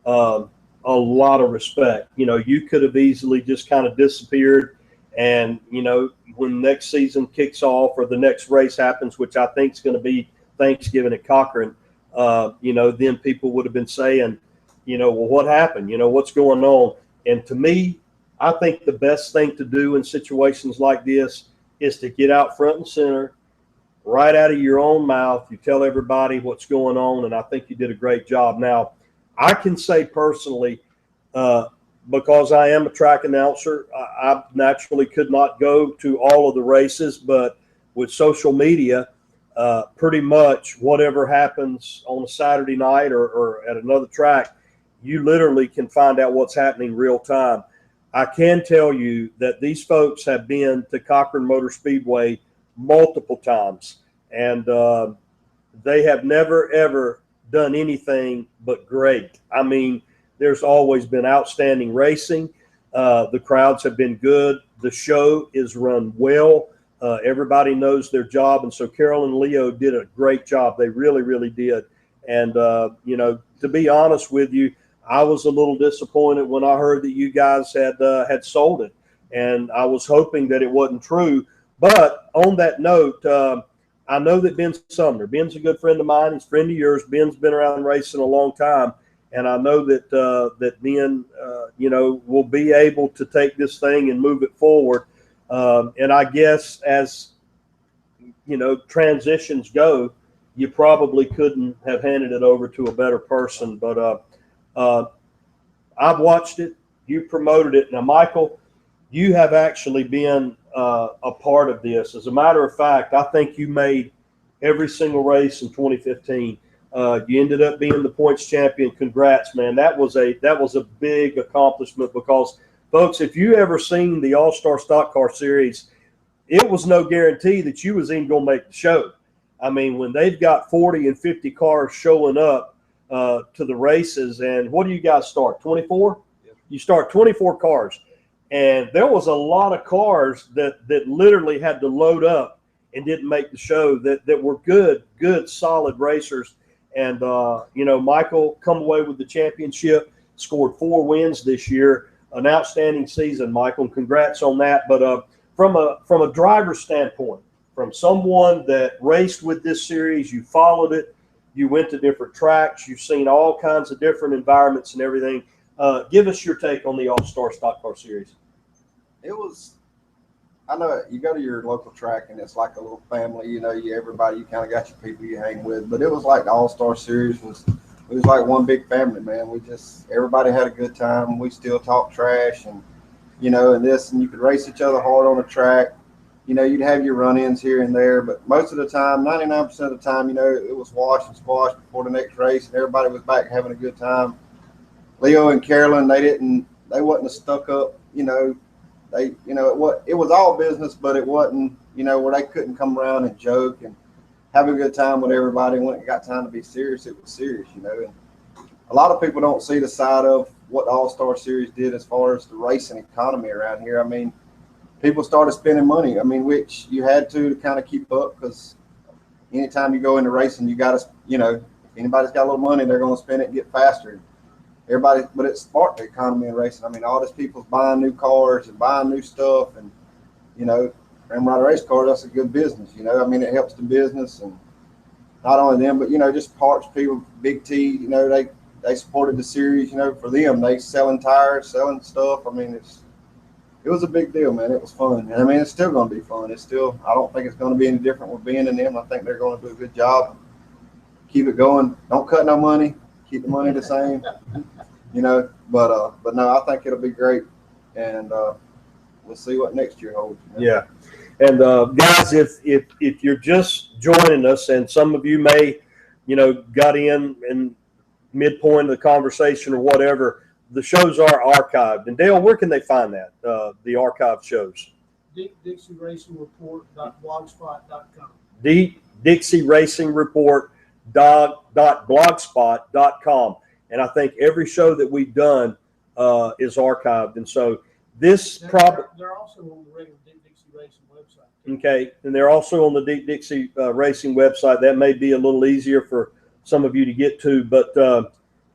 a lot of respect. You know, you could have easily just kind of disappeared, and you know, when next season kicks off or the next race happens, which I think is going to be Thanksgiving at Cochran. You know, then people would have been saying, you know, well, what happened? You know, what's going on? And to me, I think the best thing to do in situations like this is to get out front and center, right out of your own mouth. You tell everybody what's going on, and I think you did a great job. Now, I can say personally, because I am a track announcer, I naturally could not go to all of the races, but with social media, pretty much whatever happens on a Saturday night or at another track, you literally can find out what's happening real time. I can tell you that these folks have been to Cochran Motor Speedway multiple times, and they have never, ever done anything but great. I mean, there's always been outstanding racing. The crowds have been good. The show is run well. Everybody knows their job. And so Carol and Leo did a great job. They really, really did. And, you know, to be honest with you, I was a little disappointed when I heard that you guys had sold it. And I was hoping that it wasn't true. But on that note, I know that Ben Sumner, Ben's a good friend of mine. He's a friend of yours. Ben's been around racing a long time. And I know that that Ben, you know, will be able to take this thing and move it forward. And I guess as, you know, transitions go, you probably couldn't have handed it over to a better person. But I've watched it. You promoted it. Now, Michael, you have actually been a part of this. As a matter of fact, I think you made every single race in 2015. You ended up being the points champion. Congrats, man. That was a big accomplishment because, folks, if you ever seen the All-Star Stock Car Series, it was no guarantee that you was even going to make the show. I mean, when they've got 40 and 50 cars showing up to the races, and what do you guys start, 24? Yep. You start 24 cars. And there was a lot of cars that literally had to load up and didn't make the show that were good, solid racers. And, you know, Michael come away with the championship, scored 4 wins this year. An outstanding season, Michael, and congrats on that. But from a driver's standpoint, from someone that raced with this series, you followed it, you went to different tracks, you've seen all kinds of different environments and everything. Give us your take on the All-Star Stock Car Series. It was, I know you go to your local track and it's like a little family, you know, everybody, you kind of got your people you hang with, but it was like the All-Star Series it was like one big family, man. Everybody had a good time. We still talk trash and, you know, and you could race each other hard on the track. You know, you'd have your run-ins here and there, but most of the time, 99% of the time, you know, it was wash and squash before the next race and everybody was back having a good time. Leo and Carolyn, they wasn't stuck up, you know. You know, it was all business, but it wasn't, you know, where they couldn't come around and joke and have a good time with everybody. When it got time to be serious, it was serious, you know. And a lot of people don't see the side of what the All-Star Series did as far as the racing economy around here. I mean, people started spending money, I mean, which you had to kind of keep up because anytime you go into racing, you got to, you know, if anybody's got a little money, they're going to spend it and get faster. Everybody, but it sparked the economy in racing. I mean, all these people's buying new cars and buying new stuff, and you know, Ramrod race cars, that's a good business. You know, I mean, it helps the business, and not only them, but you know, just parts people, Big T. You know, they supported the series. You know, for them, they selling tires, selling stuff. I mean, it was a big deal, man. It was fun, and I mean, it's still going to be fun. It's still, I don't think it's going to be any different with being in them. I think they're going to do a good job. Keep it going. Don't cut no money. Keep the money the same. You know, but no, I think it'll be great, and we'll see what next year holds. You know? Yeah, and guys, if you're just joining us, and some of you may, you know, got in midpoint of the conversation or whatever, the shows are archived. And Dale, where can they find that? The archived shows. Dixie Racing Report.blogspot.com. Dixie Racing Report.blogspot.com. And I think every show that we've done is archived. And so this probably. They're also on the regular Dixie Racing website. Okay. And they're also on the Dixie Racing website. That may be a little easier for some of you to get to. But,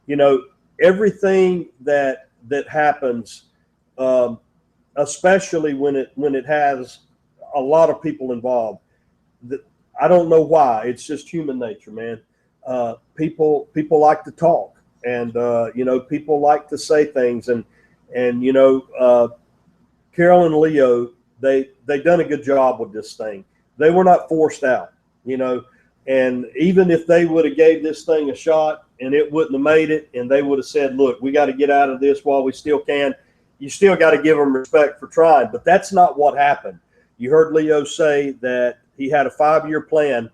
you know, everything that happens, especially when it has a lot of people involved, I don't know why. It's just human nature, man. People like to talk. And, you know, people like to say things. And you know, Carol and Leo, they done a good job with this thing. They were not forced out, you know. And even if they would have gave this thing a shot and it wouldn't have made it, and they would have said, look, we got to get out of this while we still can, you still got to give them respect for trying. But that's not what happened. You heard Leo say that he had a 5-year plan,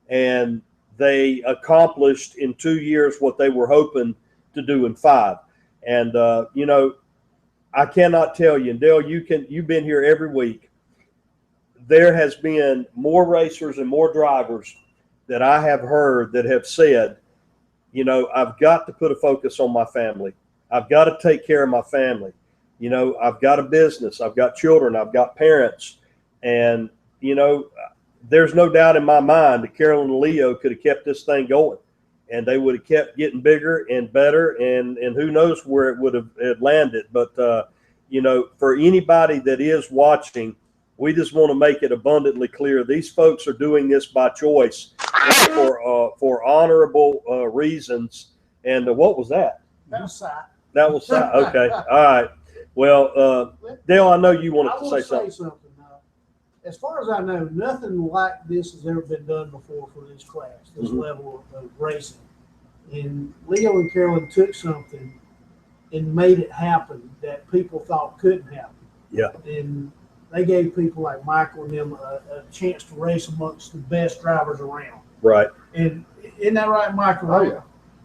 and they accomplished in 2 years what they were hoping to do in 5. And, you know, I cannot tell you, and Dale, you've been here every week. There has been more racers and more drivers that I have heard that have said, you know, I've got to put a focus on my family. I've got to take care of my family. You know, I've got a business. I've got children. I've got parents. And, you know, there's no doubt in my mind that Carolyn and Leo could have kept this thing going. And they would have kept getting bigger and better. And who knows where it would have landed. But, you know, for anybody that is watching, we just want to make it abundantly clear. These folks are doing this by choice for honorable reasons. And what was that? That was sight. That was okay. All right. Well, Dale, I know you wanted to say something. As far as I know, nothing like this has ever been done before for this class, this level of racing. And Leo and Carolyn took something and made it happen that people thought couldn't happen. Yeah. And they gave people like Michael and them a chance to race amongst the best drivers around. Right. And isn't that right, Michael? Oh, yeah.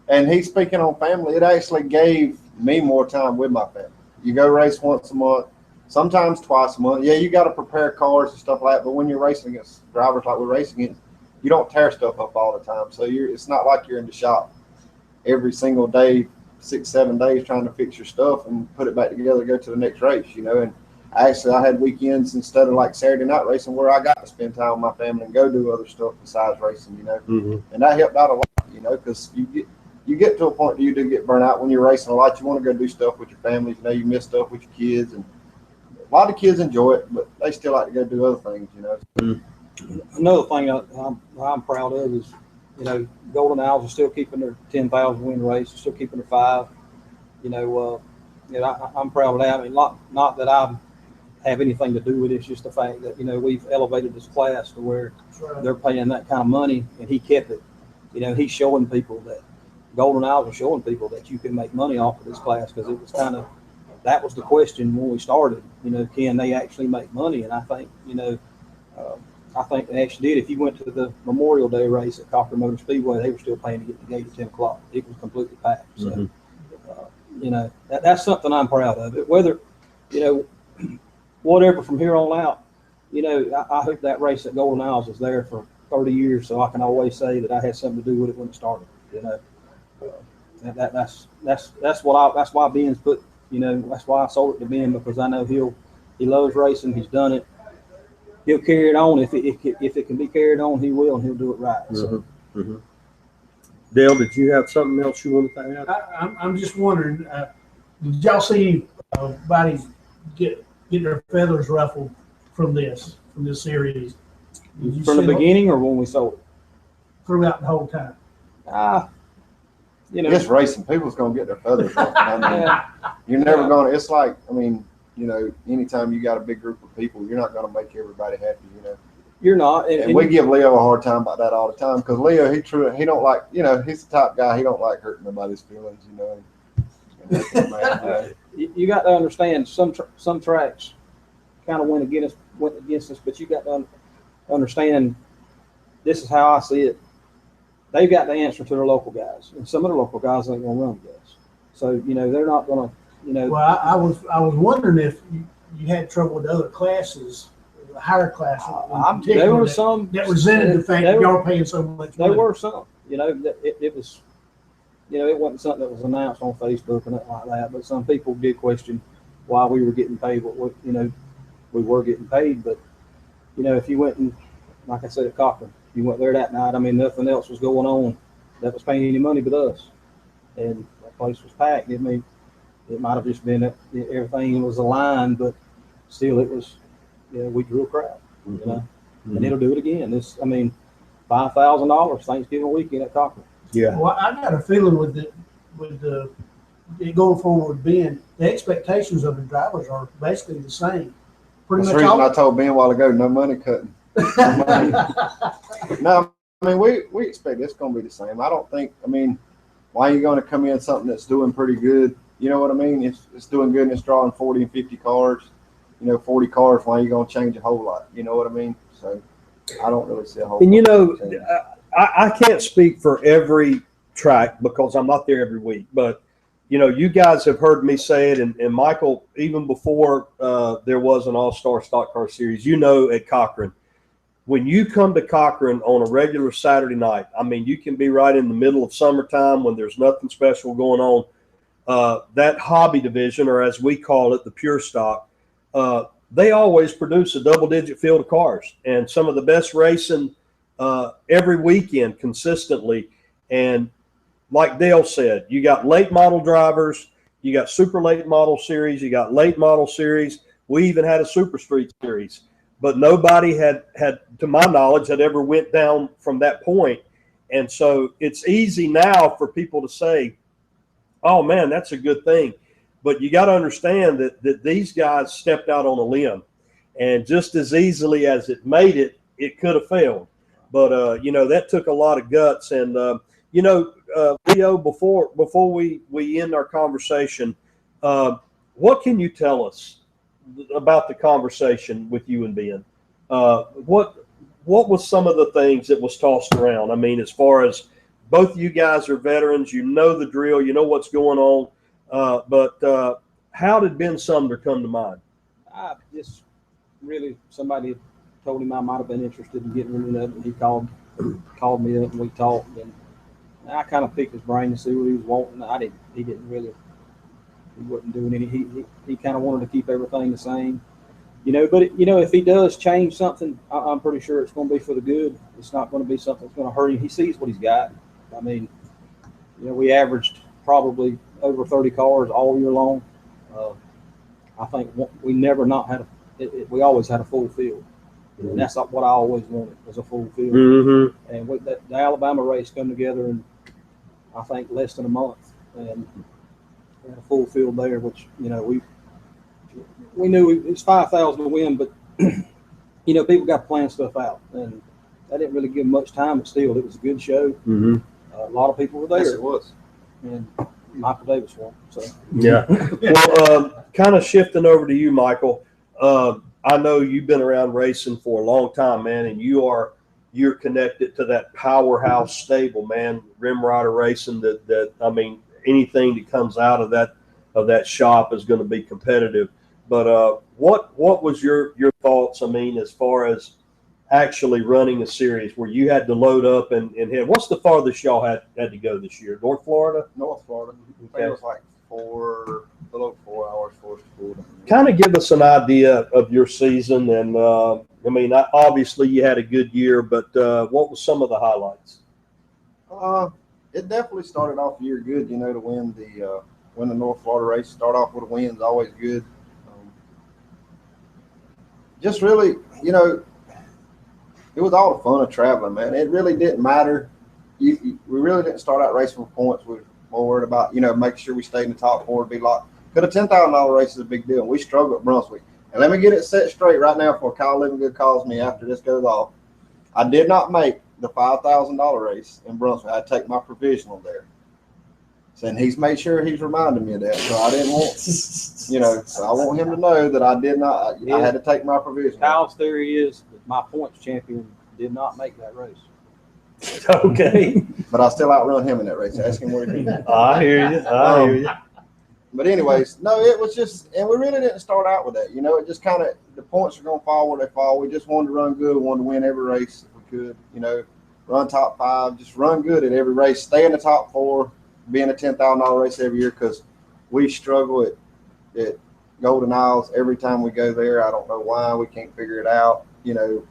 And he's speaking on family. It actually gave me more time with my family. You go race once a month, sometimes twice a month. Yeah, you got to prepare cars and stuff like that. But when you're racing against drivers like we're racing against, you don't tear stuff up all the time. So it's not like you're in the shop every single day, 6-7 days trying to fix your stuff and put it back together, go to the next race, you know. And actually, I had weekends instead of like Saturday night racing where I got to spend time with my family and go do other stuff besides racing, you know. And that helped out a lot, you know, because you get to a point that you do get burnt out when you're racing a lot. You want to go do stuff with your family. You know, you miss stuff with your kids. And a lot of kids enjoy it, but they still like to go do other things, you know. Another thing I'm proud of is, you know, Golden Owls are still keeping their 10,000 win race. They're still keeping their 5. You know, I'm proud of that. I mean, not that I have anything to do with it. It's just the fact that, you know, we've elevated this class to where they're paying that kind of money, and he kept it. You know, he's showing people that Golden Owls are showing people that you can make money off of this class, because it was that was the question when we started. You know, can they actually make money? And I think, you know, I think they actually did. If you went to the Memorial Day race at Cochran Motor Speedway, they were still paying to get the gate at 10 o'clock. It was completely packed. So, you know, that's something I'm proud of. Whether, you know, whatever from here on out, you know, I hope that race at Golden Owls is there for 30 years, so I can always say that I had something to do with it when it started. You know, that's why Ben's put. You know, that's why I sold it to Ben, because I know he loves racing. He's done it. He'll carry it on if it can be carried on. He will, and he'll do it right. So. Dale, did you have something else you wanted to add? I'm just wondering, did y'all see bodies get their feathers ruffled from this series? From the beginning, or when we sold it? Throughout the whole time. You know, It's racing. People's going to get their feathers ruffled. I mean, you're never going to, it's like, I mean, you know, anytime you got a big group of people, you're not going to make everybody happy, you know. You're not. And we give Leo a hard time about that all the time, because Leo, he don't like, you know, he's the type guy, he don't like hurting nobody's feelings, you know. You got to understand, some tracks kind of went against us, but you got to understand, this is how I see it. They've got to answer to their local guys, and some of the local guys ain't going to run with us. So, you know, they're not going to, you know. Well, I was wondering if you had trouble with other classes, the higher classes. There were some that resented the fact that y'all are paying so much money. There were some, you know, that it was, you know, it wasn't something that was announced on Facebook or nothing like that. But some people did question why we were getting paid what you know, we were getting paid. But, you know, if you went and, like I said at Cochran, you went there that night, I mean, nothing else was going on that was paying any money but us. And that place was packed. I mean, it might have just been that everything was aligned, but still it was, you know, we drew a crowd, you know, and it'll do it again. This, I mean, $5,000 Thanksgiving weekend at Cochran. Yeah. Well, I got a feeling with the going forward, Ben, the expectations of the drivers are basically the same. Pretty That's much the reason all. I told Ben a while ago, no money cutting. No, I mean, we expect it's going to be the same. I don't think, I mean, why are you going to come in something that's doing pretty good? You know what I mean? It's doing good and it's drawing 40 and 50 cars, you know, 40 cars. Why are you going to change a whole lot? You know what I mean? So I don't really see a whole lot. And, you know, I can't speak for every track because I'm not there every week, but you know, you guys have heard me say it, and Michael, even before there was an all-star stock car series, you know, at Cochran, when you come to Cochran on a regular Saturday night, I mean, you can be right in the middle of summertime when there's nothing special going on. That hobby division, or as we call it, the pure stock, they always produce a double-digit field of cars, and some of the best racing every weekend consistently. And like Dale said, you got late model drivers, you got super late model series, you got late model series. We even had a super street series, but nobody had, to my knowledge, had ever went down from that point. And so it's easy now for people to say, oh man, that's a good thing. But you got to understand that these guys stepped out on a limb, and just as easily as it made it, it could have failed. But, you know, that took a lot of guts. And, you know, Leo, before we end our conversation, what can you tell us about the conversation with you and Ben? What was some of the things that was tossed around? I mean, as far as both of you guys are veterans, you know the drill, you know what's going on. But how did Ben Sumner come to mind? I just really, somebody had told him I might have been interested in getting into it, and he called me up and we talked, and I kind of picked his brain to see what he was wanting. He wasn't doing any, he kind of wanted to keep everything the same, you know, but you know, if he does change something, I'm pretty sure it's going to be for the good. It's not going to be something that's going to hurt him. He sees what he's got. I mean, you know, we averaged probably over 30 cars all year long. I think we never not had we always had a full field. Mm-hmm. And that's what I always wanted, was a full field. Mm-hmm. And the Alabama race come together in, I think, less than a month, and we had a full field there, which, you know, we knew it's 5,000 to win, but you know, people got to plan stuff out, and I didn't really give them much time, but still, it was a good show. Mm-hmm. A lot of people were there. Yes, it was. And Michael Davis won. So yeah. Well, kind of shifting over to you, Michael. I know you've been around racing for a long time, man, and you're connected to that powerhouse stable, man. Rim Rider Racing. That I mean, anything that comes out of that shop is going to be competitive. But what was your thoughts? I mean, as far as actually running a series where you had to load up and head. What's the farthest y'all had to go this year? North Florida? North Florida. I think it was like below 4 hours, 4 to 4. Kind of give us an idea of your season. And I mean, obviously you had a good year, but what was some of the highlights? It definitely started off the year good, you know, to win the North Florida race. Start off with a win is always good. Just really, you know, it was all the fun of traveling, man. It really didn't matter. We really didn't start out racing for points. We were more worried about, you know, making sure we stayed in the top four to be locked. Because a $10,000 race is a big deal. We struggled at Brunswick. And let me get it set straight right now before Kyle Livingood calls me after this goes off. I did not make the $5,000 race in Brunswick. I had to take my provisional there. So, and he's made sure he's reminded me of that. So I didn't want, you know, so I want him to know that I did not, I had to take my provisional. Kyle's theory is that my points champion did not make that race. Okay. But I still outrun him in that race. Ask him where he did. I hear you. I hear you. But anyways, no, it was just, and we really didn't start out with that. You know, it just kind of, the points are going to fall where they fall. We just wanted to run good. We wanted to win every race if we could, you know, run top 5, just run good at every race, stay in the top 4, be in a $10,000 race every year, because we struggle at Golden Isles every time we go there. I don't know why. We can't figure it out, you know.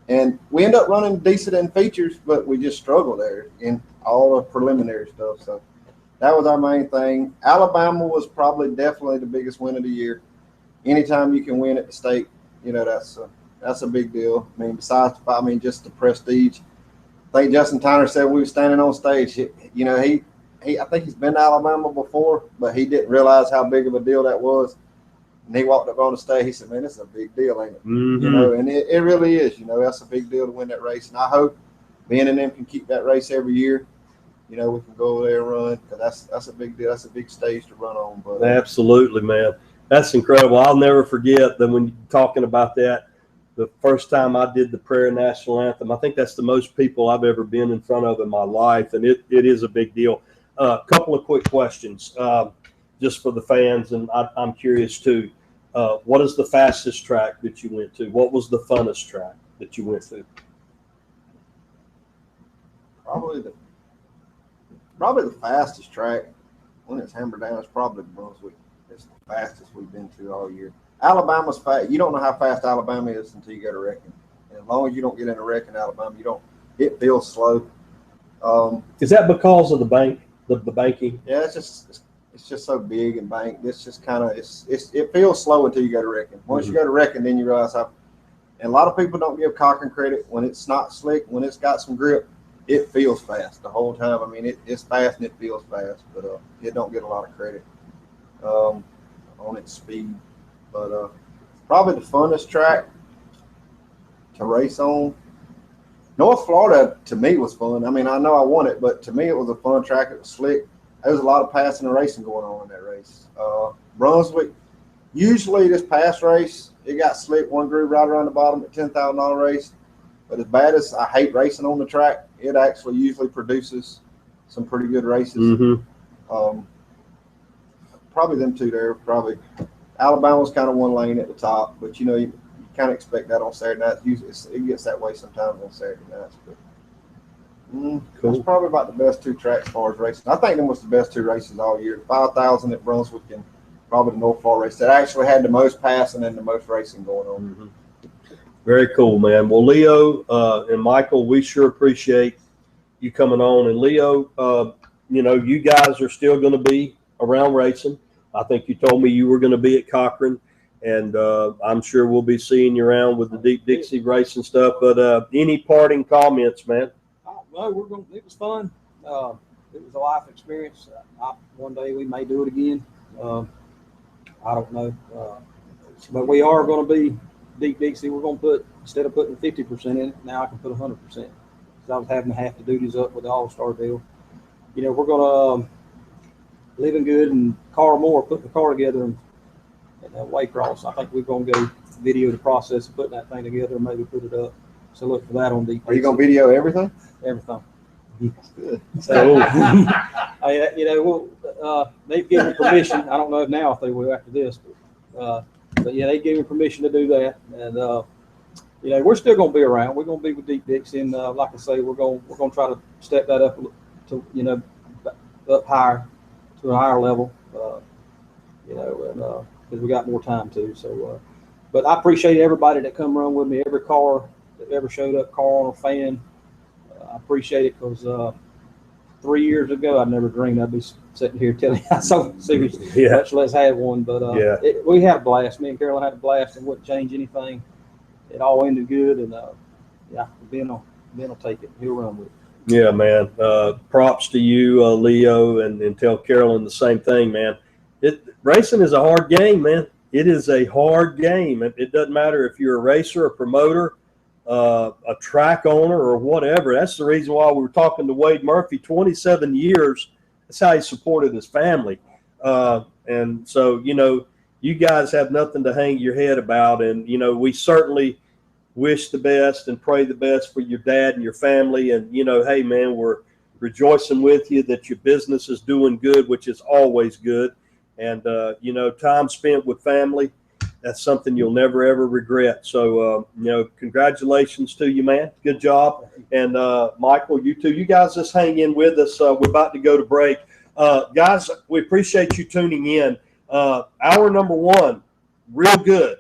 And we end up running decent in features, but we just struggle there in all the preliminary stuff. So that was our main thing. Alabama was probably definitely the biggest win of the year. Anytime you can win at the state, you know, that's a big deal. I mean, besides, just the prestige. I think Justin Tyner said we were standing on stage. You know, I think he's been to Alabama before, but he didn't realize how big of a deal that was. And he walked up on the stage. He said, "Man, this is a big deal, ain't it?" Mm-hmm. You know, and it really is. You know, that's a big deal to win that race. And I hope Ben and them can keep that race every year. You know, we can go over there and run, because that's a big deal. That's a big stage to run on. But absolutely, man, that's incredible. I'll never forget that when you're talking about that. The first time I did the Prairie National Anthem, I think that's the most people I've ever been in front of in my life, and it is a big deal. A couple of quick questions, just for the fans, and I'm curious too. What is the fastest track that you went to? What was the funnest track that you went to? Probably the fastest track when it's hammered down is probably Brunswick. It's the fastest we've been to all year. Alabama's fast. You don't know how fast Alabama is until you go to wrecking. And as long as you don't get in a wreck in Alabama, it feels slow. Is that because of the bank, the banking? Yeah, it's just so big and banked. It's just kind of it feels slow until you go to wrecking. Once you go to wrecking, then you realize how. And a lot of people don't give Cochran credit when it's not slick, when it's got some grip. It feels fast the whole time. I mean, it's fast and it feels fast, but it don't get a lot of credit on its speed. But probably the funnest track to race on. North Florida to me was fun. I mean, I know I won it, but to me it was a fun track. It was slick. There was a lot of passing and racing going on in that race. Brunswick, usually this past race, it got slick. One groove right around the bottom at $10,000 race. But as bad as I hate racing on the track, it actually usually produces some pretty good races. Mm-hmm. Probably them two there. Probably Alabama's kind of one lane at the top, but you kind of expect that on Saturday nights. Usually it gets that way sometimes on Saturday nights. But cool. That's probably about the best two tracks as far as racing. I think them was the best two races all year. 5,000 at Brunswick and probably the North Florida race that actually had the most passing and the most racing going on. Mm-hmm. Very cool, man. Well, Leo and Michael, we sure appreciate you coming on. And Leo, you guys are still going to be around racing. I think you told me you were going to be at Cochran, and I'm sure we'll be seeing you around with the Deep Dixie race and stuff. But any parting comments, man? No, it was fun. It was a life experience. One day we may do it again. I don't know. But we are going to be Deep Dixie. We're going to put, instead of putting 50% in it, now I can put 100%. Because I was having half the duties up with the All-Star deal. We're going to living good and Carl Moore putting the car together and Waycross. I think we're going to go video the process of putting that thing together and maybe put it up. So look for that on Deep Dixie. Are you going to video everything? Everything. Good. So, they've given me permission. I don't know now if they will after this, but yeah, they gave me permission to do that. And we're still going to be around. We're going to be with Deep Dixie, and like I say, we're going to try to step that up to up higher to a higher level. Because we got more time too. So, but I appreciate everybody that come run with me. Every car that ever showed up, car owner, fan. I appreciate it because 3 years ago I never dreamed I'd be sitting here telling you I so serious. Yeah. Much less had one, but we had a blast. Me and Carolyn had a blast, and wouldn't change anything. It all ended good, and Ben will take it. He'll run with it. Yeah, man. Props to you, Leo, and tell Carolyn the same thing, man. Racing is a hard game, man. It is a hard game. It doesn't matter if you're a racer, a promoter, a track owner, or whatever. That's the reason why we were talking to Wade Murphy. 27 years. That's how he supported his family. And so, you guys have nothing to hang your head about. And, we certainly wish the best and pray the best for your dad and your family. And, hey, man, we're rejoicing with you that your business is doing good, which is always good. And, time spent with family, that's something you'll never, ever regret. So, congratulations to you, man. Good job. And, Michael, you too. You guys just hang in with us. We're about to go to break. Guys, we appreciate you tuning in. Hour number one, real good.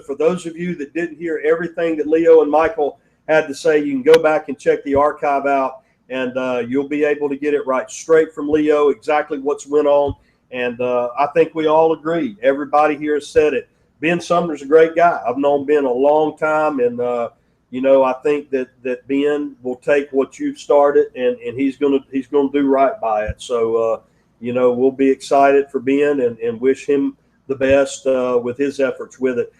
For those of you that didn't hear everything that Leo and Michael had to say, you can go back and check the archive out, and you'll be able to get it right straight from Leo, exactly what's went on. And I think we all agree. Everybody here has said it. Ben Sumner's a great guy. I've known Ben a long time, and I think that Ben will take what you've started, and he's gonna do right by it. So we'll be excited for Ben and wish him the best with his efforts with it.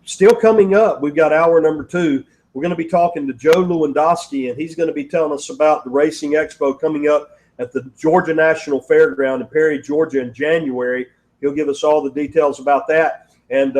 Still coming up, we've got hour number 2. We're going to be talking to Joe Lewandoski, and he's going to be telling us about the Racing Expo coming up at the Georgia National Fairground in Perry, Georgia in January. He'll give us all the details about that. And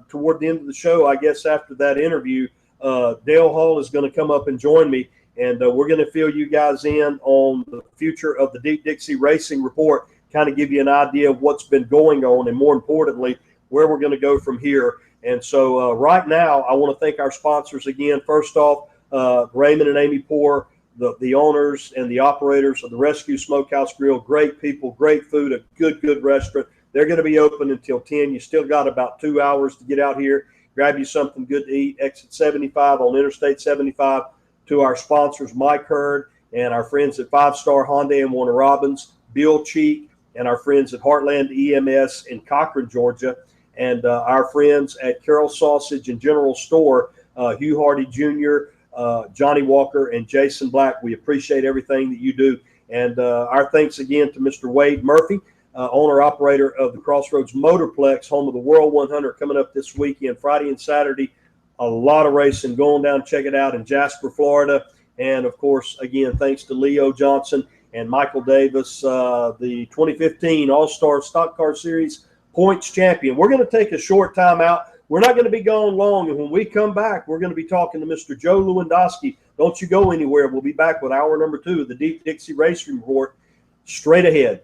toward the end of the show, I guess after that interview, Dale Hall is going to come up and join me. And we're going to fill you guys in on the future of the Deep Dixie Racing Report, kind of give you an idea of what's been going on, and more importantly, where we're going to go from here. And so right now, I want to thank our sponsors again. First off, Raymond and Amy Poor, the owners and the operators of the Rescue Smokehouse Grill. Great people, great food, a good restaurant. They're going to be open until 10. You still got about 2 hours to get out here, grab you something good to eat. Exit 75 on Interstate 75. To our sponsors, Mike Hurd and our friends at 5-Star Honda in Warner Robins, Bill Cheek, and our friends at Heartland EMS in Cochran, Georgia, and our friends at Carroll Sausage and General Store, Hugh Hardy Jr., Johnny Walker, and Jason Black. We appreciate everything that you do. And our thanks again to Mr. Wade Murphy, owner-operator of the Crossroads Motorplex, home of the World 100, coming up this weekend, Friday and Saturday. A lot of racing going down. Check it out in Jasper, Florida. And, of course, again, thanks to Leo Johnson and Michael Davis, the 2015 All-Star Stock Car Series points champion. We're going to take a short time out. We're not going to be gone long. And when we come back, we're going to be talking to Mr. Joe Lewandoski. Don't you go anywhere. We'll be back with hour number 2 of the Deep Dixie Racing Report straight ahead.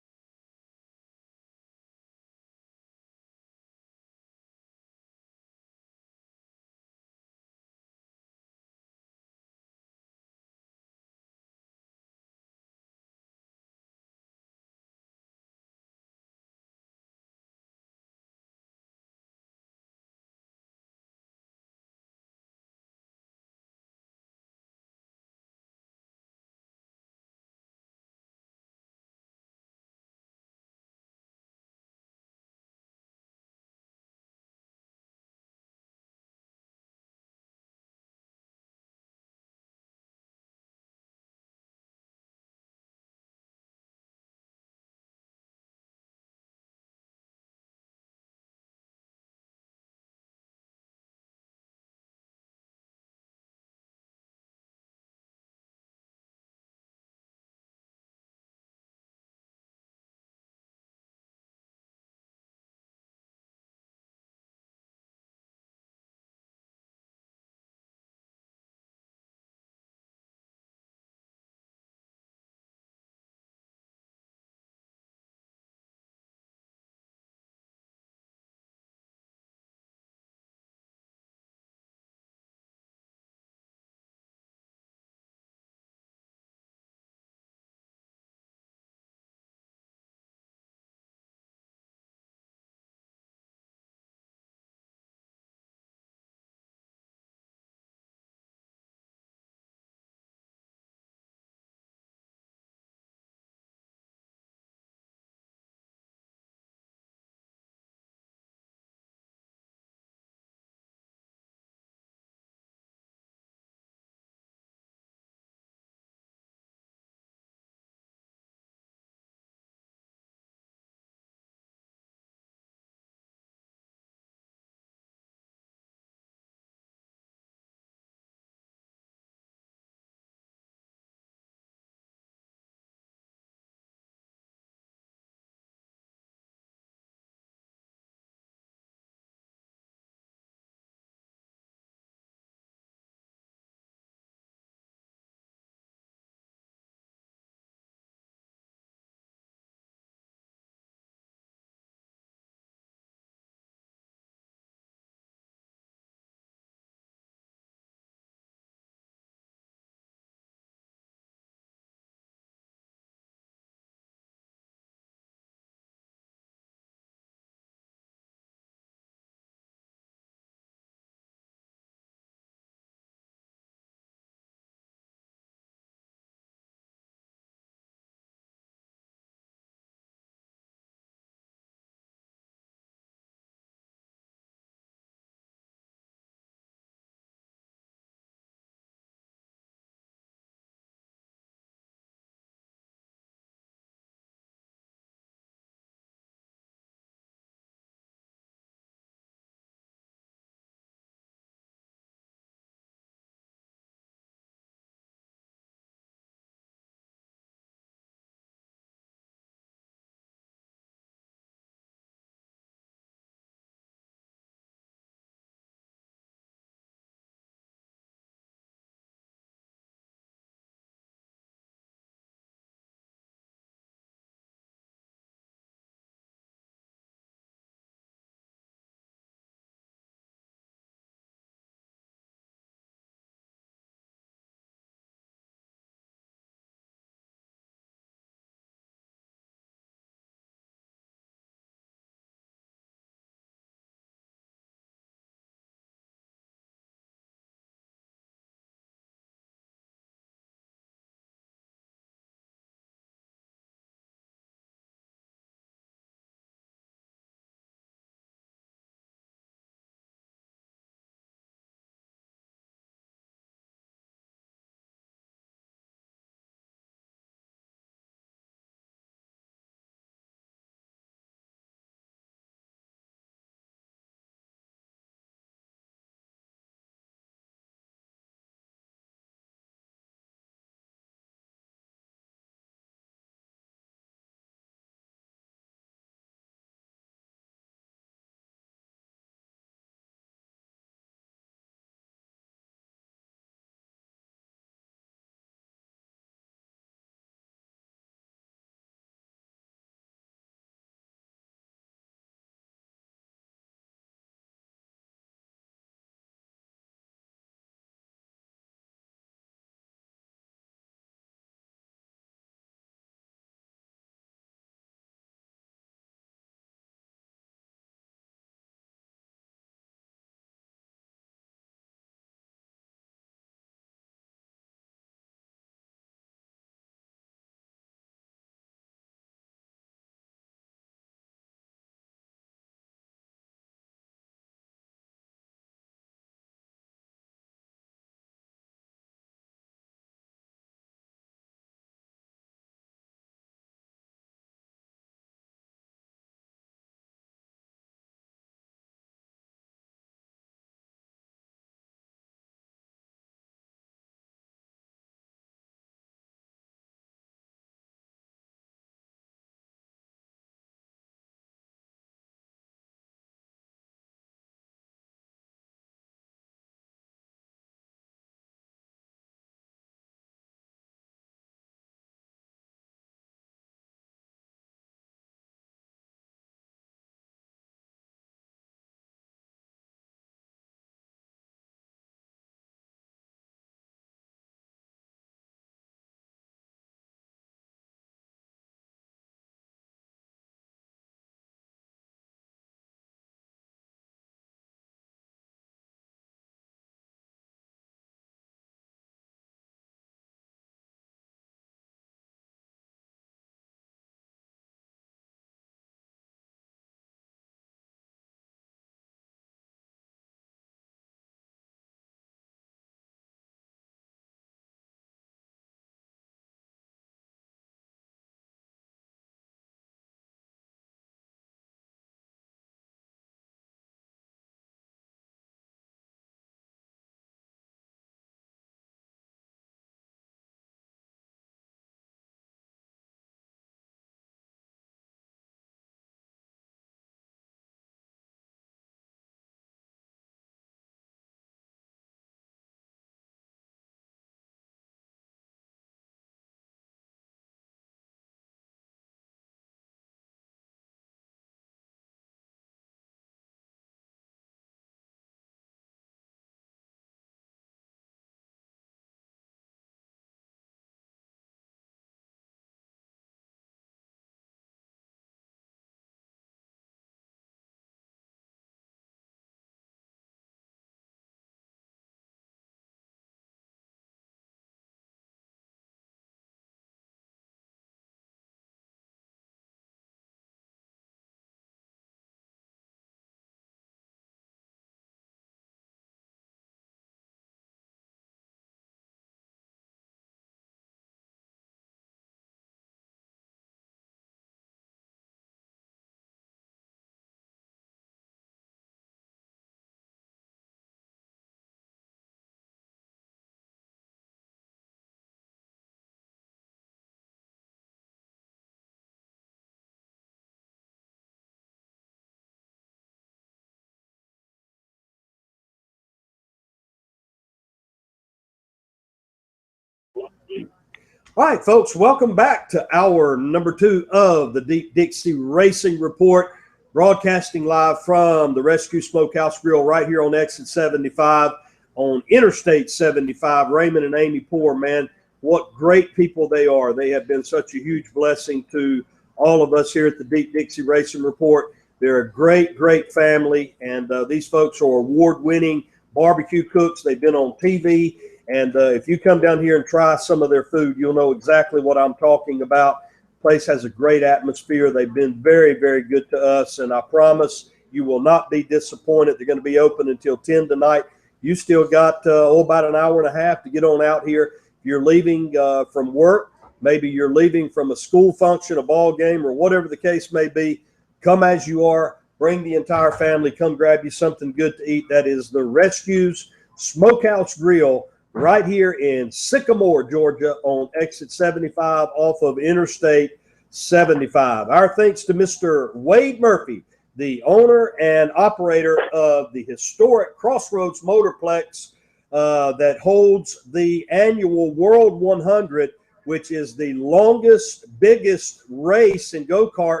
All right, folks, welcome back to hour number 2 of the Deep Dixie Racing Report, broadcasting live from the Rescue Smokehouse Grill right here on Exit 75 on Interstate 75. Raymond and Amy Poor, man, what great people they are. They have been such a huge blessing to all of us here at the Deep Dixie Racing Report. They're a great, great family, and these folks are award-winning barbecue cooks. They've been on TV. And if you come down here and try some of their food, you'll know exactly what I'm talking about. The place has a great atmosphere. They've been very, very good to us. And I promise you will not be disappointed. They're going to be open until 10 tonight. You still got about an hour and a half to get on out here. If you're leaving from work, maybe you're leaving from a school function, a ball game, or whatever the case may be, come as you are. Bring the entire family. Come grab you something good to eat. That is the Rescue's Smokehouse Grill, right here in Sycamore, Georgia, on Exit 75 off of Interstate 75. Our thanks to Mr. Wade Murphy, the owner and operator of the historic Crossroads Motorplex that holds the annual World 100, which is the longest, biggest race in go-karting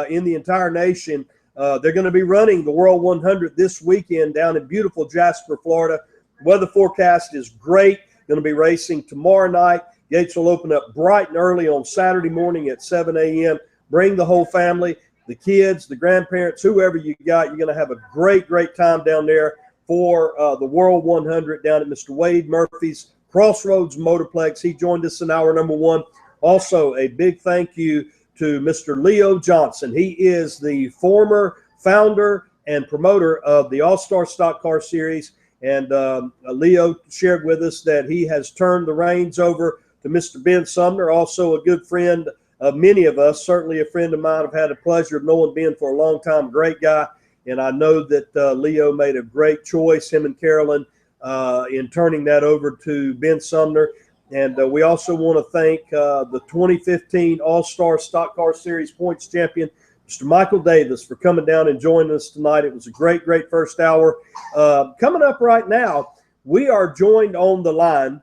in the entire nation. They're going to be running the World 100 this weekend down in beautiful Jasper, Florida. Weather forecast is great. Going to be racing tomorrow night. Gates will open up bright and early on Saturday morning at 7 a.m. Bring the whole family, the kids, the grandparents, whoever you got. You're going to have a great, great time down there for the World 100 down at Mr. Wade Murphy's Crossroads Motorplex. He joined us in hour number 1. Also, a big thank you to Mr. Leo Johnson. He is the former founder and promoter of the All-Star Stock Car Series. And Leo shared with us that he has turned the reins over to Mr. Ben Sumner, also a good friend of many of us, certainly a friend of mine. I've had the pleasure of knowing Ben for a long time, great guy. And I know that Leo made a great choice, him and Carolyn, in turning that over to Ben Sumner. And we also want to thank the 2015 All-Star Stock Car Series points champion, Mr. Michael Davis, for coming down and joining us tonight. It was a great, great first hour. Coming up right now, we are joined on the line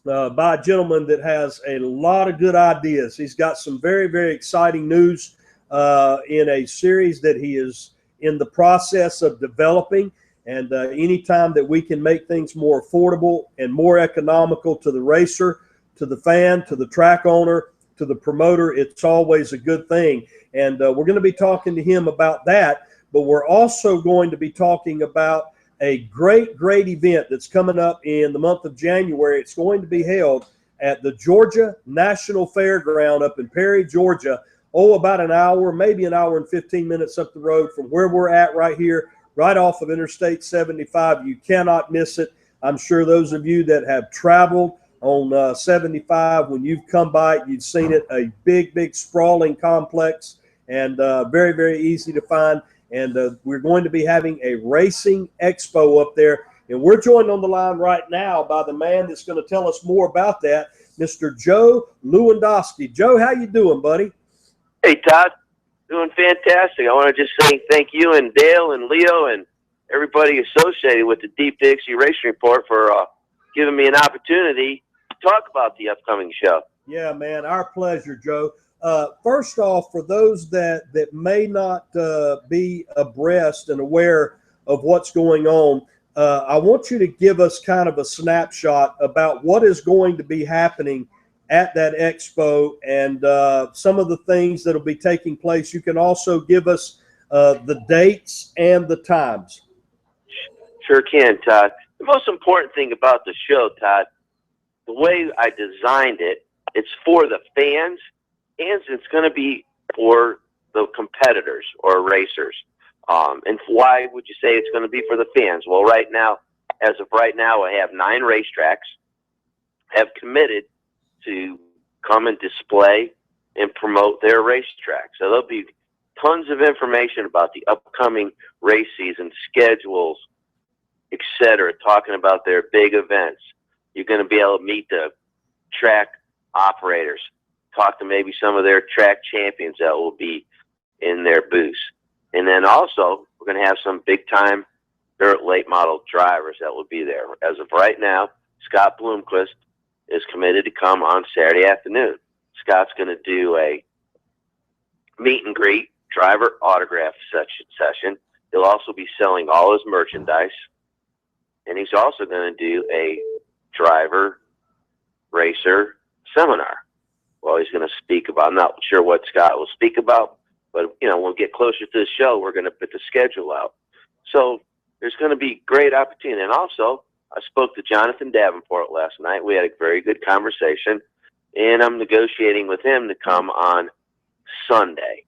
by a gentleman that has a lot of good ideas. He's got some very, very exciting news in a series that he is in the process of developing. And anytime that we can make things more affordable and more economical to the racer, to the fan, to the track owner, to the promoter, it's always a good thing. And we're going to be talking to him about that, but we're also going to be talking about a great, great event that's coming up in the month of January. It's going to be held at the Georgia National Fairground up in Perry, Georgia. About an hour, maybe an hour and 15 minutes up the road from where we're at right here, right off of Interstate 75. You cannot miss it. I'm sure those of you that have traveled on 75, when you've come by it, you've seen it, a big, big sprawling complex, and very, very easy to find. And we're going to be having a racing expo up there. And we're joined on the line right now by the man that's going to tell us more about that, Mr. Joe Lewandoski. Joe, how you doing, buddy? Hey, Todd. Doing fantastic. I want to just say thank you and Dale and Leo and everybody associated with the Deep Dixie Racing Report for giving me an opportunity to talk about the upcoming show. Yeah, man, our pleasure, Joe. First off, for those that may not be abreast and aware of what's going on, I want you to give us kind of a snapshot about what is going to be happening at that expo and some of the things that will be taking place. You can also give us the dates and the times. Sure can, Todd. The most important thing about the show, Todd, the way I designed it, it's for the fans, and it's going to be for the competitors or racers. And why would you say it's going to be for the fans? Well, right now, as of right now, I have 9 racetracks have committed to come and display and promote their racetrack. So there'll be tons of information about the upcoming race season, schedules, etc., talking about their big events. You're going to be able to meet the track operators, talk to maybe some of their track champions that will be in their booths. And then also, we're going to have some big-time dirt late model drivers that will be there. As of right now, Scott Bloomquist is committed to come on Saturday afternoon. Scott's going to do a meet and greet, driver autograph session. He'll also be selling all his merchandise, and he's also going to do a driver racer seminar. Well, he's going to speak about, I'm not sure what Scott will speak about, but, you know, when we get closer to the show, we're going to put the schedule out. So there's going to be great opportunity. And also, I spoke to Jonathan Davenport last night. We had a very good conversation, and I'm negotiating with him to come on Sunday.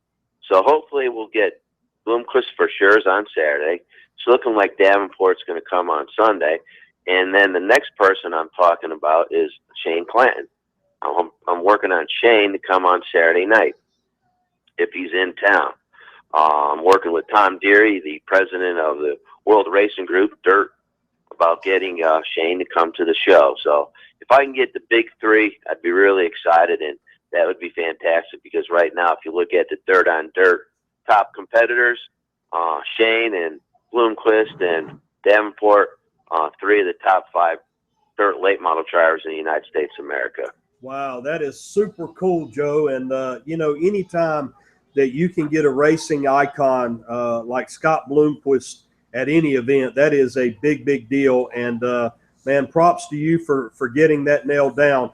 So hopefully we'll get Bloomquist for sure is on Saturday. It's looking like Davenport's going to come on Sunday. And then the next person I'm talking about is Shane Clanton. I'm working on Shane to come on Saturday night if he's in town. I'm working with Tom Deary, the president of the World Racing Group, DIRT, about getting Shane to come to the show. So if I can get the big three, I'd be really excited, and that would be fantastic, because right now, if you look at the Dirt on Dirt top competitors, Shane and Bloomquist and Davenport, three of the top 5 dirt late model drivers in the United States of America. Wow, that is super cool, Joe. And, you know, anytime that you can get a racing icon like Scott Bloomquist at any event, that is a big, big deal. And, man, props to you for getting that nailed down.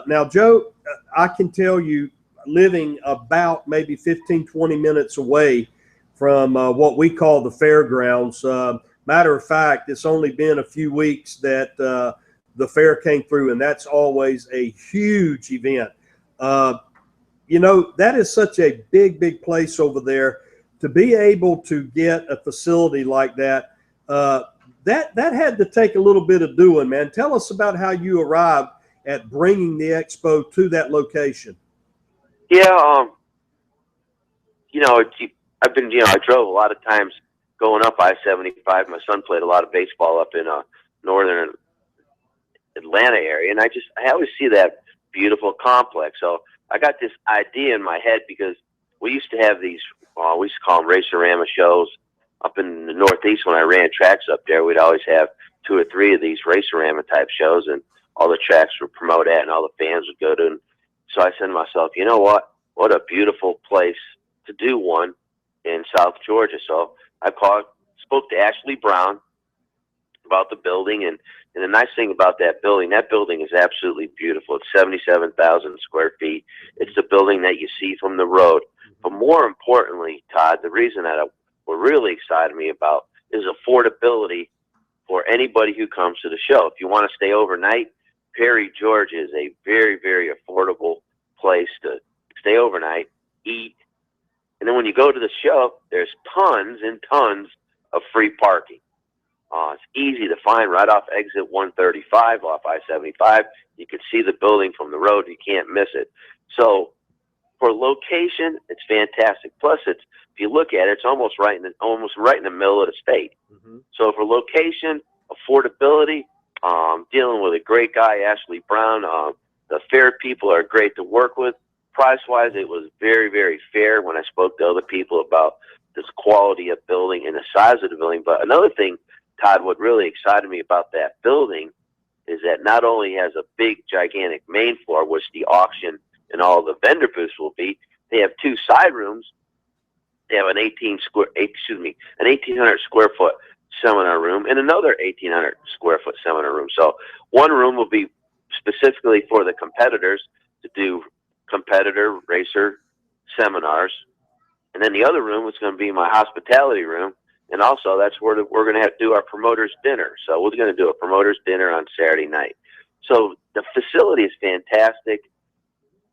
Now, Joe, I can tell you, living about maybe 15, 20 minutes away from what we call the fairgrounds. Matter of fact, it's only been a few weeks that the fair came through, and that's always a huge event. You know, that is such a big, big place over there. To be able to get a facility like that, that had to take a little bit of doing, man. Tell us about how you arrived at bringing the expo to that location. Yeah, you know, I've been, you know, I drove a lot of times going up I-75. My son played a lot of baseball up in northern Atlanta area, and I always see that beautiful complex. So I got this idea in my head, because we used to have these, we used to call them Racerama shows up in the Northeast. When I ran tracks up there, we'd always have 2 or 3 of these Racerama type shows, and all the tracks would promote at, and all the fans would go to. And so I said to myself, you know what a beautiful place to do one in South Georgia. So I spoke to Ashley Brown about the building, and the nice thing about that building is absolutely beautiful. It's 77,000 square feet. It's the building that you see from the road. But more importantly, Todd, the reason that we're really excited me about is affordability for anybody who comes to the show. If you want to stay overnight, Perry George is a very, very affordable place to stay overnight, eat, and then when you go to the show, there's tons and tons of free parking. It's easy to find right off exit 135 off I-75. You can see the building from the road. You can't miss it. So for location, it's fantastic. Plus, if you look at it, it's almost right in the middle of the state. Mm-hmm. So for location, affordability, dealing with a great guy, Ashley Brown. The fair people are great to work with. Price-wise, it was very, very fair when I spoke to other people about this quality of building and the size of the building. But another thing, Todd, what really excited me about that building is that not only has a big, gigantic main floor, which the auction and all the vendor booths will be, they have 2 side rooms. They have an 1,800 square foot seminar room and another 1,800 square foot seminar room. So one room will be specifically for the competitors to do competitor racer seminars, and then the other room is going to be my hospitality room, and also that's where we're going to have to do our promoters dinner. So we're going to do a promoters dinner on Saturday night. So the facility is fantastic,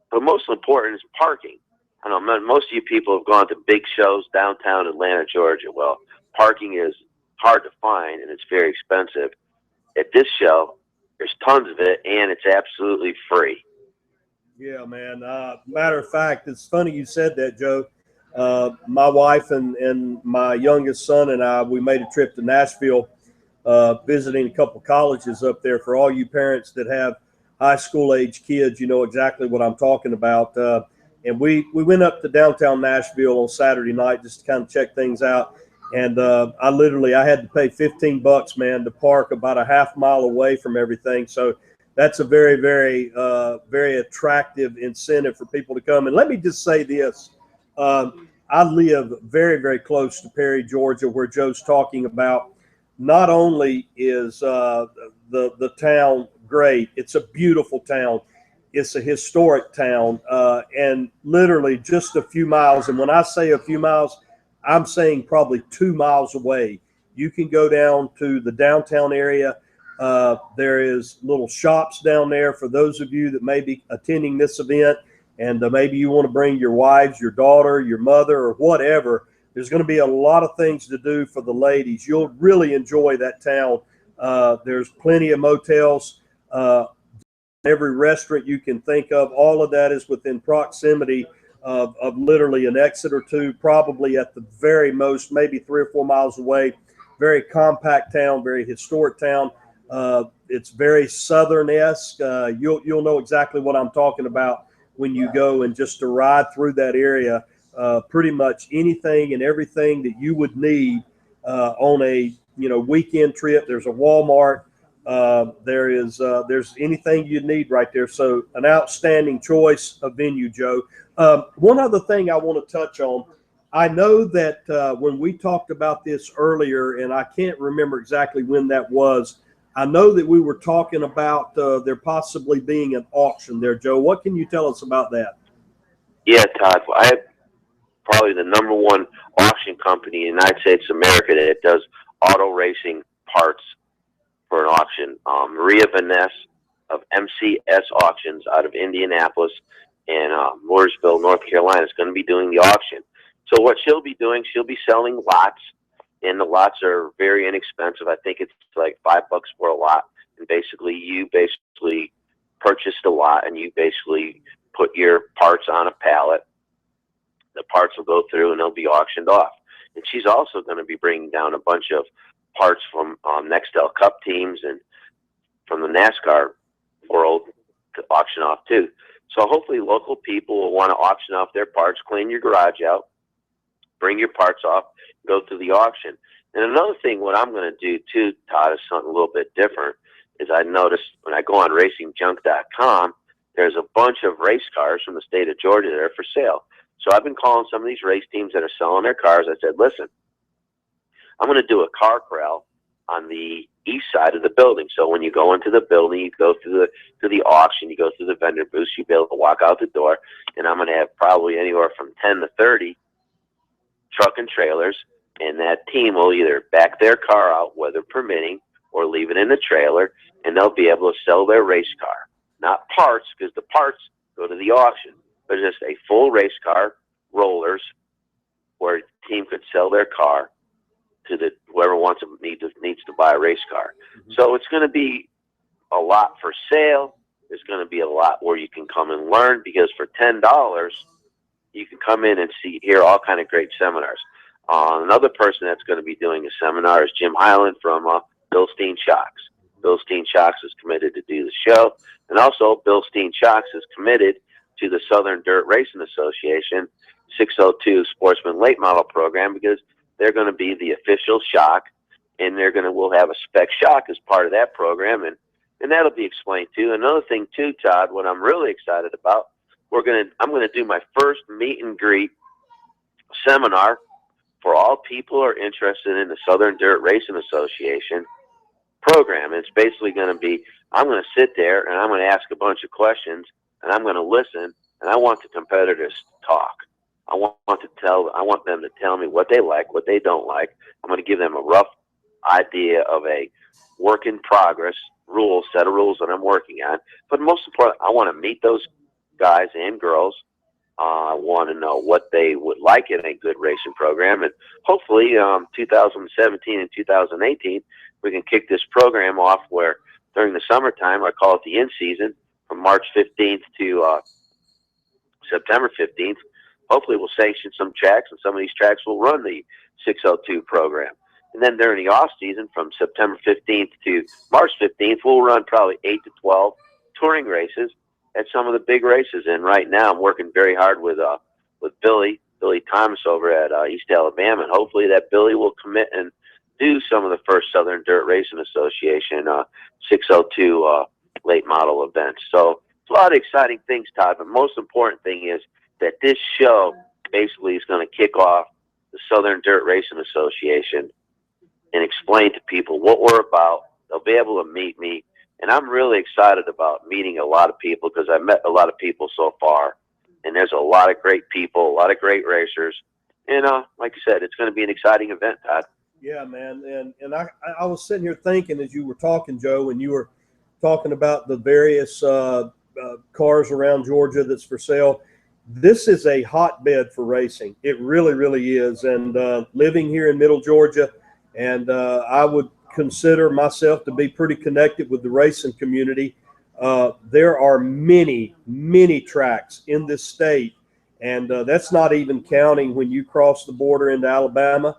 but most important is parking. I know most of you people have gone to big shows downtown Atlanta, Georgia. Well, parking is hard to find, and it's very expensive. At this show, there's tons of it, and it's absolutely free. Yeah, man. Matter of fact, it's funny you said that, Joe. My wife and my youngest son and I, we made a trip to Nashville, visiting a couple colleges up there. For all you parents that have high school age kids, you know exactly what I'm talking about. And we went up to downtown Nashville on Saturday night just to kind of check things out. And I had to pay $15, man, to park about a half mile away from everything. So that's a very, very, very attractive incentive for people to come. And let me just say this. I live very, very close to Perry, Georgia, where Joe's talking about. Not only is the town great, it's a beautiful town. It's a historic town, and literally just a few miles. And when I say a few miles, I'm saying probably 2 miles away. You can go down to the downtown area. There is little shops down there for those of you that may be attending this event, and maybe you want to bring your wives, your daughter, your mother, or whatever. There's going to be a lot of things to do for the ladies. You'll really enjoy that town. There's plenty of motels, every restaurant you can think of. All of that is within proximity of literally an exit or two, probably at the very most, maybe 3 or 4 miles away. Very compact town, very historic town. It's very Southern-esque. You'll know exactly what I'm talking about when you go, and just to ride through that area. Pretty much anything and everything that you would need on a weekend trip. There's a Walmart. There's anything you need right there. So an outstanding choice of venue, Joe. One other thing I want to touch on. I know that when we talked about this earlier, and I can't remember exactly when that was, I know that we were talking about there possibly being an auction there, Joe. What can you tell us about that? Yeah, Todd. I have probably the #1 auction company in the United States of America that does auto racing parts for an auction. Maria Vaness of MCS Auctions out of Indianapolis and Mooresville, North Carolina, is going to be doing the auction. So what she'll be doing, she'll be selling lots, and the lots are very inexpensive. I think it's like $5 for a lot, and you basically purchase the lot, and you basically put your parts on a pallet. The parts will go through, and they'll be auctioned off. And she's also going to be bringing down a bunch of parts from Nextel Cup teams and from the NASCAR world to auction off too. So hopefully local people will want to auction off their parts, clean your garage out, bring your parts off, go to the auction. And another thing, what I'm going to do too, Todd, is something a little bit different, is I noticed when I go on racingjunk.com, there's a bunch of race cars from the state of Georgia there for sale. So I've been calling some of these race teams that are selling their cars. I said, listen, I'm going to do a car corral on the east side of the building. So when you go into the building, you go through the auction, you go through the vendor booth, you'll be able to walk out the door, and I'm going to have probably anywhere from 10 to 30 truck and trailers, and that team will either back their car out, weather permitting, or leave it in the trailer, and they'll be able to sell their race car. Not parts, because the parts go to the auction, but just a full race car, rollers, where the team could sell their car to whoever needs to buy a race car. Mm-hmm. So it's going to be a lot for sale. There's going to be a lot where you can come and learn, because for $10, you can come in and hear all kind of great seminars. Another person that's going to be doing a seminar is Jim Highland from Bilstein Shocks. Bilstein Shocks is committed to do the show, and also Bilstein Shocks is committed to the Southern Dirt Racing Association 602 Sportsman Late Model program, because they're going to be the official shock, and we'll have a spec shock as part of that program, and that'll be explained too. Another thing too, Todd, what I'm really excited about, I'm going to do my first meet and greet seminar for all people who are interested in the Southern Dirt Racing Association program. It's basically going to be, I'm going to sit there and I'm going to ask a bunch of questions, and I'm going to listen, and I want the competitors to talk. I want them to tell me what they like, what they don't like. I'm going to give them a rough idea of a work in progress set of rules that I'm working on. But most important, I want to meet those guys and girls. I want to know what they would like in a good racing program. And hopefully 2017 and 2018, we can kick this program off where during the summertime, I call it the in-season, from March 15th to September 15th. Hopefully we'll sanction some tracks, and some of these tracks will run the 602 program. And then during the off-season, from September 15th to March 15th, we'll run probably 8 to 12 touring races at some of the big races. And right now I'm working very hard with Billy Thomas over at East Alabama, and hopefully that Billy will commit and do some of the first Southern Dirt Racing Association 602 late model events. So it's a lot of exciting things, Todd, but most important thing is that this show basically is going to kick off the Southern Dirt Racing Association and explain to people what we're about. They'll be able to meet me, and I'm really excited about meeting a lot of people because I've met a lot of people so far, and there's a lot of great people, a lot of great racers, and like I said, it's going to be an exciting event, Todd. Yeah, man, and I was sitting here thinking as you were talking, Joe, and you were talking about the various cars around Georgia that's for sale. This is a hotbed for racing. It really, really is. And living here in Middle Georgia, and I would consider myself to be pretty connected with the racing community. There are many, many tracks in this state, and that's not even counting when you cross the border into Alabama,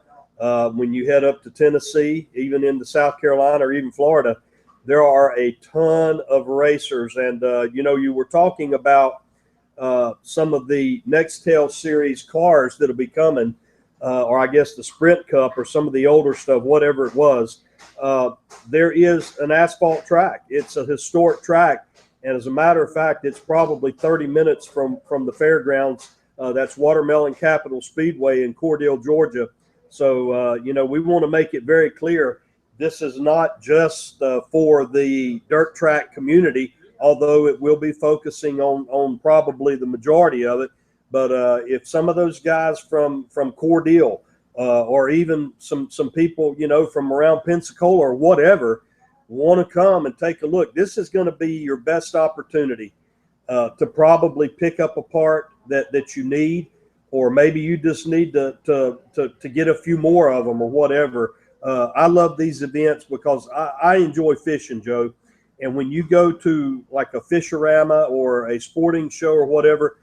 when you head up to Tennessee, even into South Carolina or even Florida. There are a ton of racers, and you were talking about some of the Nextel Series cars that'll be coming, or I guess the Sprint Cup or some of the older stuff, whatever it was. There is an asphalt track. It's a historic track, and as a matter of fact, it's probably 30 minutes from the fairgrounds. That's Watermelon Capital Speedway in Cordele, Georgia. So, we want to make it very clear. This is not just for the dirt track community, although it will be focusing on probably the majority of it. But if some of those guys from Cordele or even some people, from around Pensacola or whatever, want to come and take a look, this is going to be your best opportunity to probably pick up a part that you need, or maybe you just need to get a few more of them or whatever. I love these events because I enjoy fishing, Joe. And when you go to like a Fisherama or a sporting show or whatever,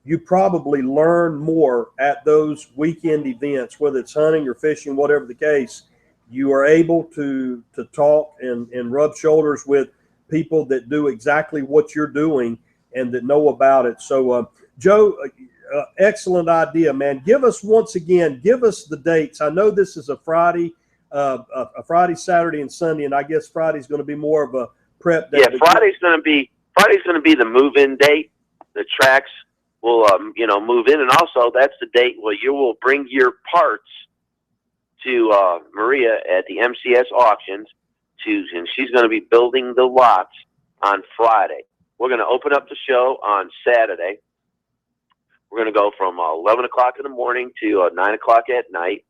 you probably learn more at those weekend events, whether it's hunting or fishing, whatever the case. You are able to talk and rub shoulders with people that do exactly what you're doing and that know about it. So, Joe, excellent idea, man. Give us the dates. I know this is a Friday, Saturday, and Sunday, and I guess Friday's going to be more of a prep day. Yeah, Friday's going to be the move-in date. The tracks will, move in, and also that's the date where you will bring your parts to Maria at the MCS auctions, and she's going to be building the lots on Friday. We're going to open up the show on Saturday. We're going to go from 11 o'clock in the morning to 9 o'clock at night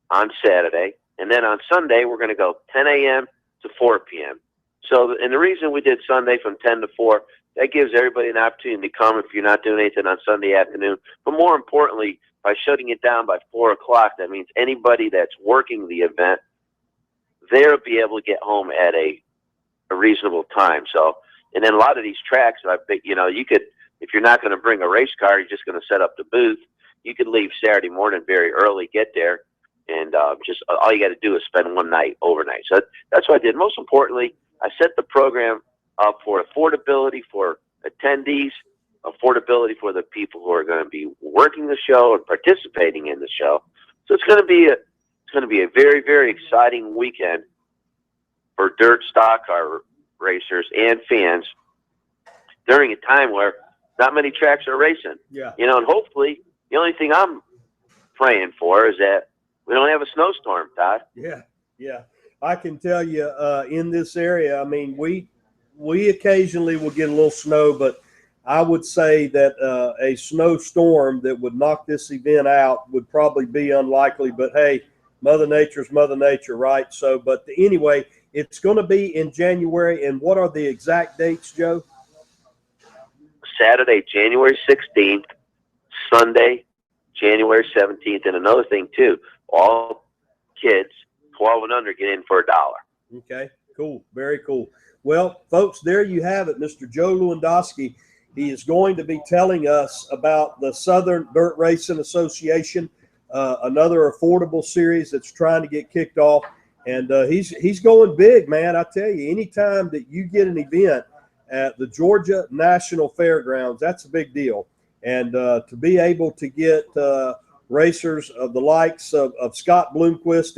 on Saturday. And then on Sunday, we're going to go 10 a.m. to 4 p.m. So, and the reason we did Sunday from 10 to 4, that gives everybody an opportunity to come if you're not doing anything on Sunday afternoon. But more importantly, by shutting it down by 4 o'clock, that means anybody that's working the event, they'll be able to get home at a reasonable time. So, and then a lot of these tracks, I think, you could, if you're not going to bring a race car, you're just going to set up the booth, you could leave Saturday morning very early, get there, and just all you got to do is spend one night overnight. So that's what I did. Most importantly, I set the program up for affordability for attendees, affordability for the people who are going to be working the show and participating in the show. So it's going to be a very, very exciting weekend for dirt stock car racers and fans during a time where not many tracks are racing. Yeah. And hopefully the only thing I'm praying for is that we don't have a snowstorm, Todd. Yeah. I can tell you in this area, I mean, we occasionally will get a little snow, but I would say that a snowstorm that would knock this event out would probably be unlikely. But hey, Mother Nature's Mother Nature, right? So, but anyway, it's going to be in January. And what are the exact dates, Joe? Saturday, January 16th, Sunday, January 17th. And another thing, too, all kids 12 and under get in for $1. Okay, cool. Very cool. Well, folks, there you have it, Mr. Joe Lewandoski. He is going to be telling us about the Southern Dirt Racing Association, another affordable series that's trying to get kicked off. And he's going big, man. I tell you, anytime that you get an event at the Georgia National Fairgrounds, that's a big deal. And to be able to get racers of the likes of Scott Bloomquist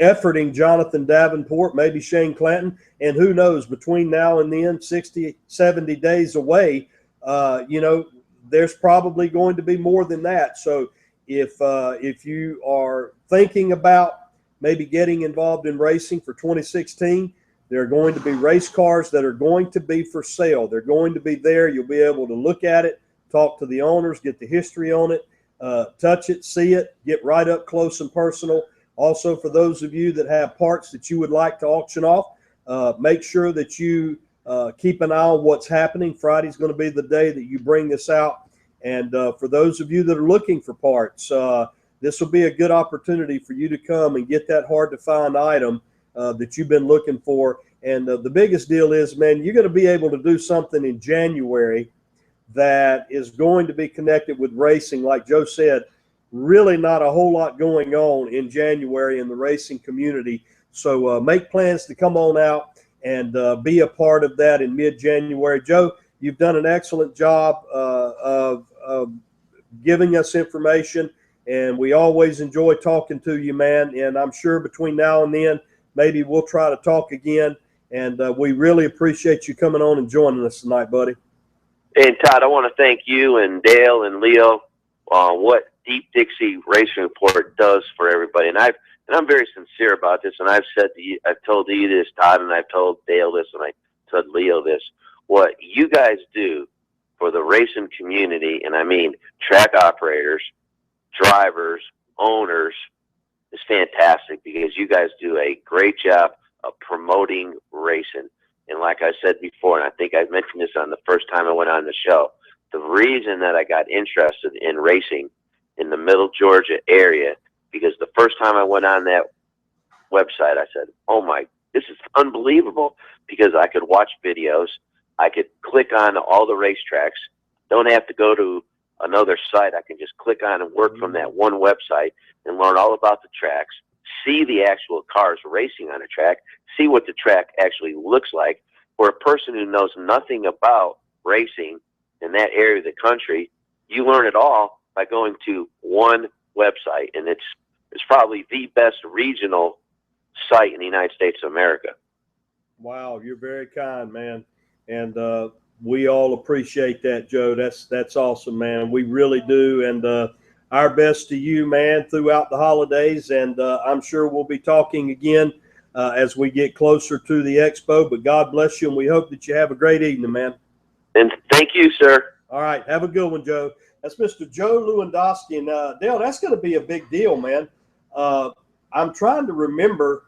efforting Jonathan Davenport, maybe Shane Clanton, and who knows, between now and then, 60, 70 days away, there's probably going to be more than that. So if you are thinking about maybe getting involved in racing for 2016, there are going to be race cars that are going to be for sale. They're going to be there. You'll be able to look at it, talk to the owners, get the history on it, touch it, see it, get right up close and personal. Also, for those of you that have parts that you would like to auction off, make sure that you keep an eye on what's happening. Friday's going to be the day that you bring this out. And for those of you that are looking for parts, this will be a good opportunity for you to come and get that hard-to-find item that you've been looking for. And the biggest deal is, man, you're going to be able to do something in January that is going to be connected with racing. Like Joe said, really not a whole lot going on in January in the racing community. So make plans to come on out and be a part of that in mid-January. Joe, you've done an excellent job of giving us information, and we always enjoy talking to you, man. And I'm sure between now and then, maybe we'll try to talk again. And we really appreciate you coming on and joining us tonight, buddy. And Todd, I want to thank you and Dale and Leo on what Deep Dixie Racing Report does for everybody. And I'm very sincere about this. And I've told you this, Todd, and I've told Dale this, and I told Leo this. What you guys do for the racing community, and I mean track operators, drivers, owners, is fantastic, because you guys do a great job of promoting racing. And like I said before, and I think I mentioned this on the first time I went on the show, the reason that I got interested in racing in the Middle Georgia area, because the first time I went on that website, I said, oh my, this is unbelievable, because I could watch videos, I could click on all the racetracks, don't have to go to another site. I can just click on and work from that one website and learn all about the tracks, see the actual cars racing on a track, see what the track actually looks like. For a person who knows nothing about racing in that area of the country, you learn it all by going to one website, and it's probably the best regional site in the United States of America. Wow, you're very kind, man. And we all appreciate that, Joe. That's awesome, man. We really do. And our best to you, man, throughout the holidays. And I'm sure we'll be talking again as we get closer to the expo. But God bless you, and we hope that you have a great evening, man. And thank you, sir. All right. Have a good one, Joe. That's Mr. Joe Lewandoski. And Dale, that's going to be a big deal, man. I'm trying to remember.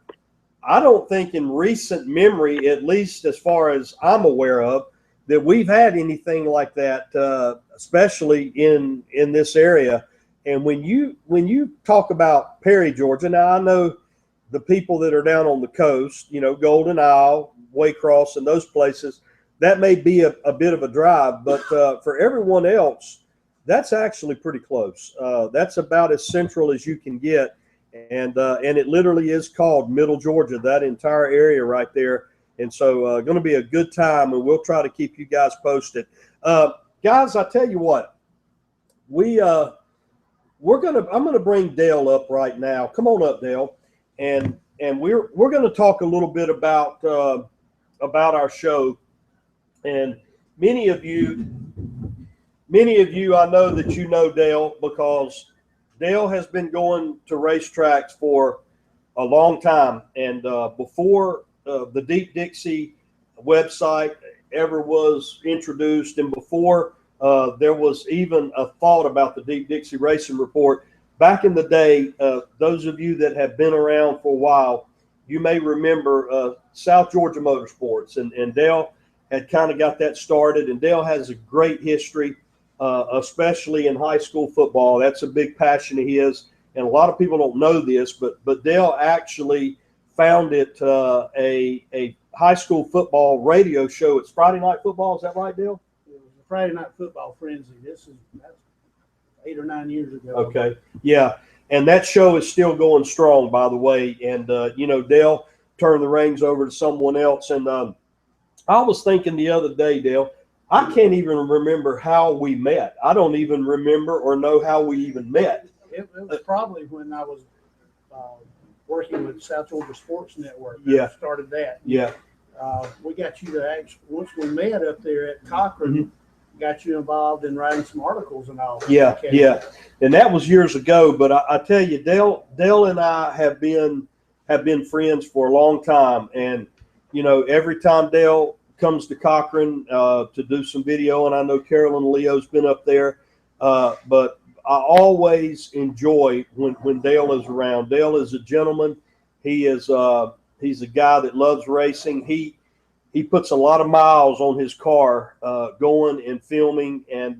I don't think in recent memory, at least as far as I'm aware of, that we've had anything like that, especially in this area. And when you talk about Perry, Georgia, now I know the people that are down on the coast, Golden Isle, Waycross, and those places, that may be a bit of a drive, but for everyone else, that's actually pretty close. That's about as central as you can get. And it literally is called Middle Georgia, that entire area right there. And so going to be a good time, and we'll try to keep you guys posted. Guys, I tell you what, I'm going to bring Dale up right now. Come on up, Dale. And we're going to talk a little bit about our show. And many of you, I know that you know Dale, because Dale has been going to racetracks for a long time. And before the Deep Dixie website ever was introduced, and before there was even a thought about the Deep Dixie Racing Report, back in the day, those of you that have been around for a while, you may remember South Georgia Motorsports, and Dale had kind of got that started. And Dale has a great history, especially in high school football. That's a big passion of his, and a lot of people don't know this, but Dale actually founded a high school football radio show. It's Friday Night Football. Is that right, Dale? It was a Friday Night Football Frenzy. That's 8 or 9 years ago. Okay, yeah, and that show is still going strong, by the way. And Dale turned the reins over to someone else. And I was thinking the other day, Dale, I can't even remember how we met. I don't even remember or know how we even met. It was probably when I was working with South Georgia Sports Network. Yeah. Started that. Yeah. We got you to actually, once we met up there at Cochran, got you involved in writing some articles and all. Yeah, yeah, and that was years ago. But I tell you, Dale and I have been friends for a long time, and you know, every time Dale comes to Cochran to do some video, and I know Carolyn and Leo's been up there, but I always enjoy when Dale is around. Dale is a gentleman. He is he's a guy that loves racing. He puts a lot of miles on his car going and filming, and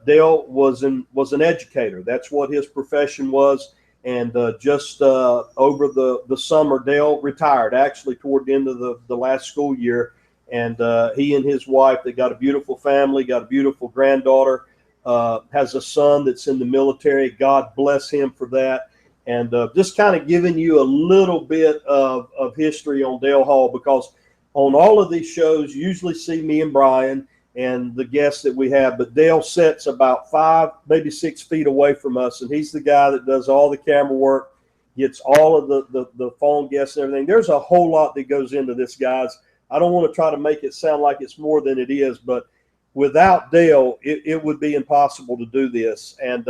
Dale was an educator. That's what his profession was. And just over the summer, Dale retired, actually toward the end of the last school year. And he and his wife, they got a beautiful family, got a beautiful granddaughter, has a son that's in the military. God bless him for that. And just kind of giving you a little bit of history on Dale Hall, because on all of these shows, you usually see me and Brian and the guests that we have, but Dale sits about 5, maybe 6 feet away from us, and he's the guy that does all the camera work, gets all of the phone guests and everything. There's a whole lot that goes into this, guys. I don't want to try to make it sound like it's more than it is, but without Dale, it would be impossible to do this. And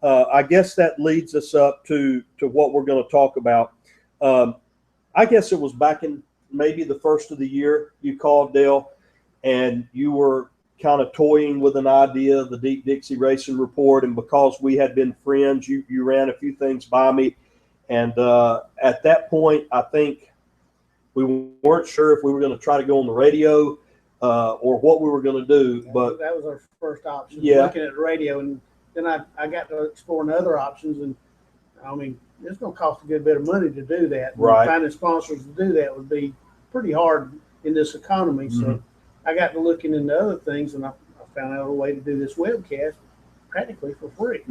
I guess that leads us up to what we're going to talk about. I guess it was back in maybe the first of the year you called Dale, and you were kind of toying with an idea of the Deep Dixie Racing Report. And because we had been friends, you ran a few things by me. And at that point, I think we weren't sure if we were going to try to go on the radio or what we were going to do. But that was our first option. Yeah. Looking at the radio, and then I got to exploring other options. And I mean, it's going to cost a good bit of money to do that. Right. Finding sponsors to do that would be pretty hard in this economy. So I got to looking into other things, and I found out a way to do this webcast practically for free.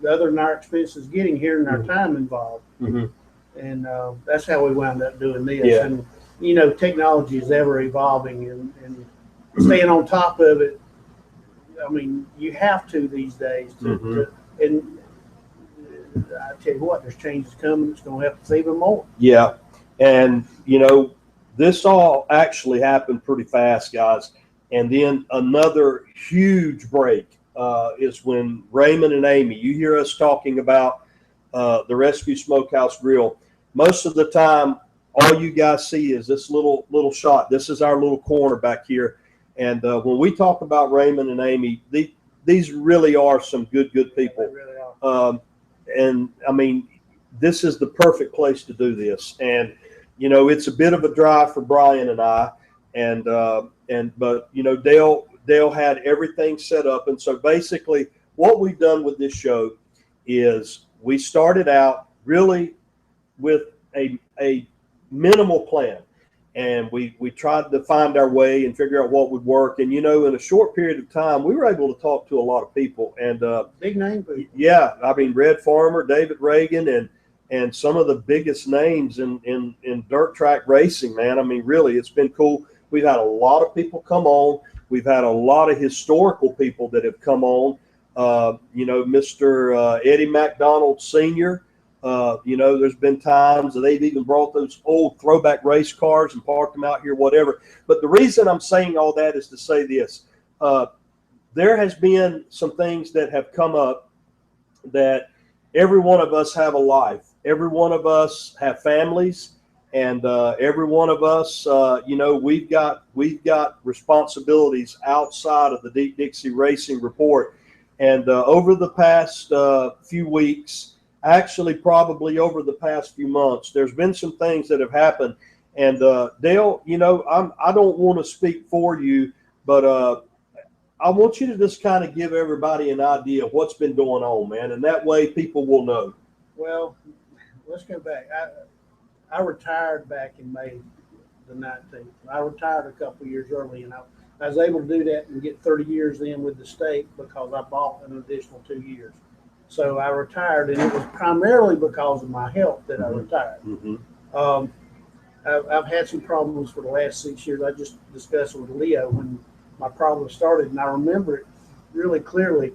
Other than our expenses getting here and our time involved. And that's how we wound up doing this. Yeah. And, you know, technology is ever evolving, and staying on top of it, I mean, you have to these days. And I tell you what, there's changes coming that's going to help us even more. Yeah. And, you know, this all actually happened pretty fast, guys. And then another huge break is when Raymond and Amy, you hear us talking about the Rescue Smokehouse Grill. Most of the time, all you guys see is this little shot. This is our little corner back here. And when we talk about Raymond and Amy, these really are some good people. They really are. And I mean, this is the perfect place to do this. And, you know, it's a bit of a drive for Brian and I, but, you know, Dale had everything set up. And so basically what we've done with this show is we started out really with a minimal plan. And we tried to find our way and figure out what would work. And, you know, in a short period of time, we were able to talk to a lot of people. And big name people. Yeah, I mean, Red Farmer, David Reagan, and some of the biggest names in dirt track racing, man. I mean, really, it's been cool. We've had a lot of people come on. We've had a lot of historical people that have come on. You know, Mr. Eddie McDonald Sr., you know, there's been times that they've even brought those old throwback race cars and parked them out here, whatever. But the reason I'm saying all that is to say this. There has been some things that have come up that every one of us have a life. Every one of us have families, and every one of us, you know, we've got responsibilities outside of the Deep Dixie Racing Report. And over the past few weeks, actually probably over the past few months, there's been some things that have happened. And Dale, you know, I don't want to speak for you, but I want you to just kind of give everybody an idea of what's been going on, man, and that way people will know. Well, let's go back. I retired back in May the 19th. I retired a couple of years early, and I was able to do that and get 30 years in with the state because I bought an additional 2 years. So I retired, and it was primarily because of my health that I retired. I've had some problems for the last 6 years. I just discussed it with Leo when my problem started, and I remember it really clearly.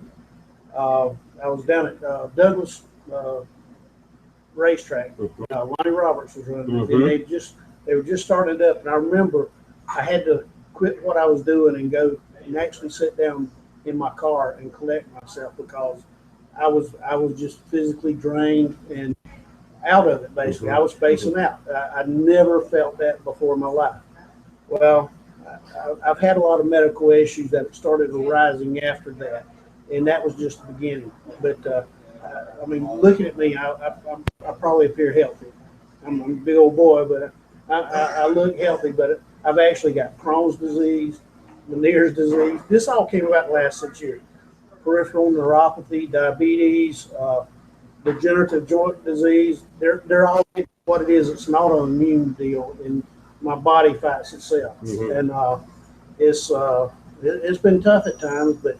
I was down at Douglas racetrack. Lonnie Roberts was running it, Mhm. and they were just starting it up. And I remember I had to quit what I was doing and go and actually sit down in my car and collect myself because I was just physically drained and out of it. Basically, I was spacing out. I never felt that before in my life. Well, I've had a lot of medical issues that started arising after that, and that was just the beginning. But I mean, looking at me, I probably appear healthy. I'm a big old boy, but I look healthy. But I've actually got Crohn's disease, Meniere's disease. This all came about the last 6 years. Peripheral neuropathy, diabetes, degenerative joint disease. They're all what it is. It's an autoimmune deal, and my body fights itself. And it's been tough at times, but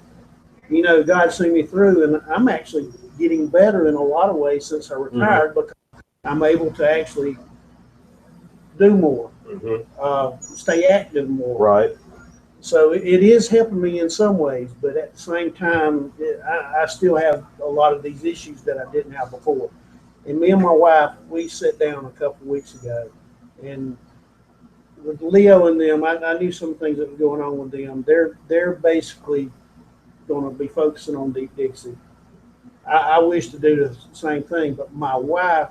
you know, God's seen me through, and I'm actually getting better in a lot of ways since I retired because I'm able to actually do more, stay active more. Right. So it is helping me in some ways, but at the same time, I still have a lot of these issues that I didn't have before. And me and my wife, we sat down a couple of weeks ago, and with Leo and them, I knew some things that were going on with them. They're basically going to be focusing on Deep Dixie. I wish to do the same thing, but my wife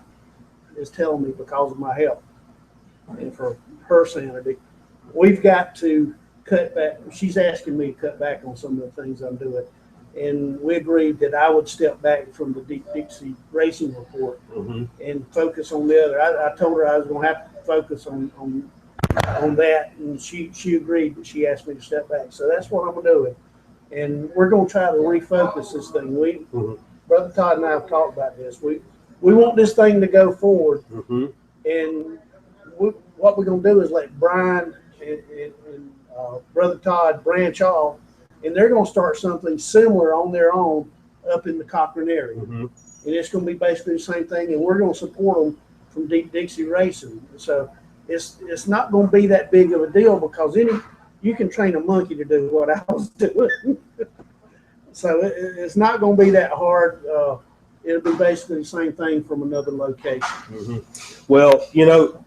is telling me because of my health and for her sanity, we've got to cut back. She's asking me to cut back on some of the things I'm doing. And we agreed that I would step back from the Deep Dixie Racing Report and focus on the other. I told her I was going to have to focus on that, and she agreed, but she asked me to step back. So that's what I'm doing. And we're going to try to refocus this thing. Brother Todd and I have talked about this. We want this thing to go forward, and what we're going to do is let Brian and Brother Todd branch off, and they're going to start something similar on their own up in the Cochran area. And it's going to be basically the same thing, and we're going to support them from Deep Dixie Racing. So it's not going to be that big of a deal because you can train a monkey to do what I was doing. So it's not going to be that hard. It'll be basically the same thing from another location. Well, you know,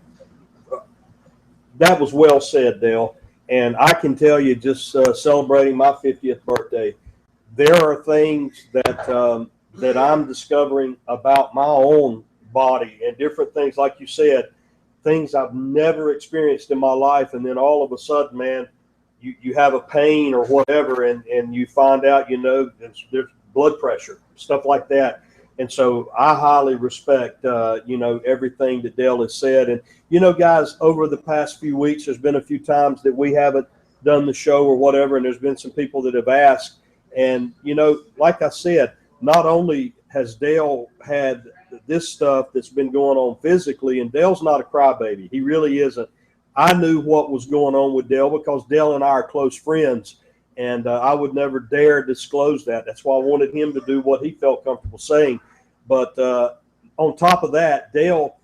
that was well said, Dale. And I can tell you, just celebrating my 50th birthday, there are things that I'm discovering about my own body and different things, like you said, things I've never experienced in my life. And then all of a sudden, man, you have a pain or whatever, and you find out, you know, there's blood pressure, stuff like that. And so I highly respect, you know, everything that Dale has said. And, you know, guys, over the past few weeks, there's been a few times that we haven't done the show or whatever, and there's been some people that have asked. And, you know, like I said, not only has Dale had this stuff that's been going on physically, and Dale's not a crybaby. He really isn't. I knew what was going on with Dale because Dale and I are close friends, and I would never dare disclose that. That's why I wanted him to do what he felt comfortable saying. But on top of that, Dale,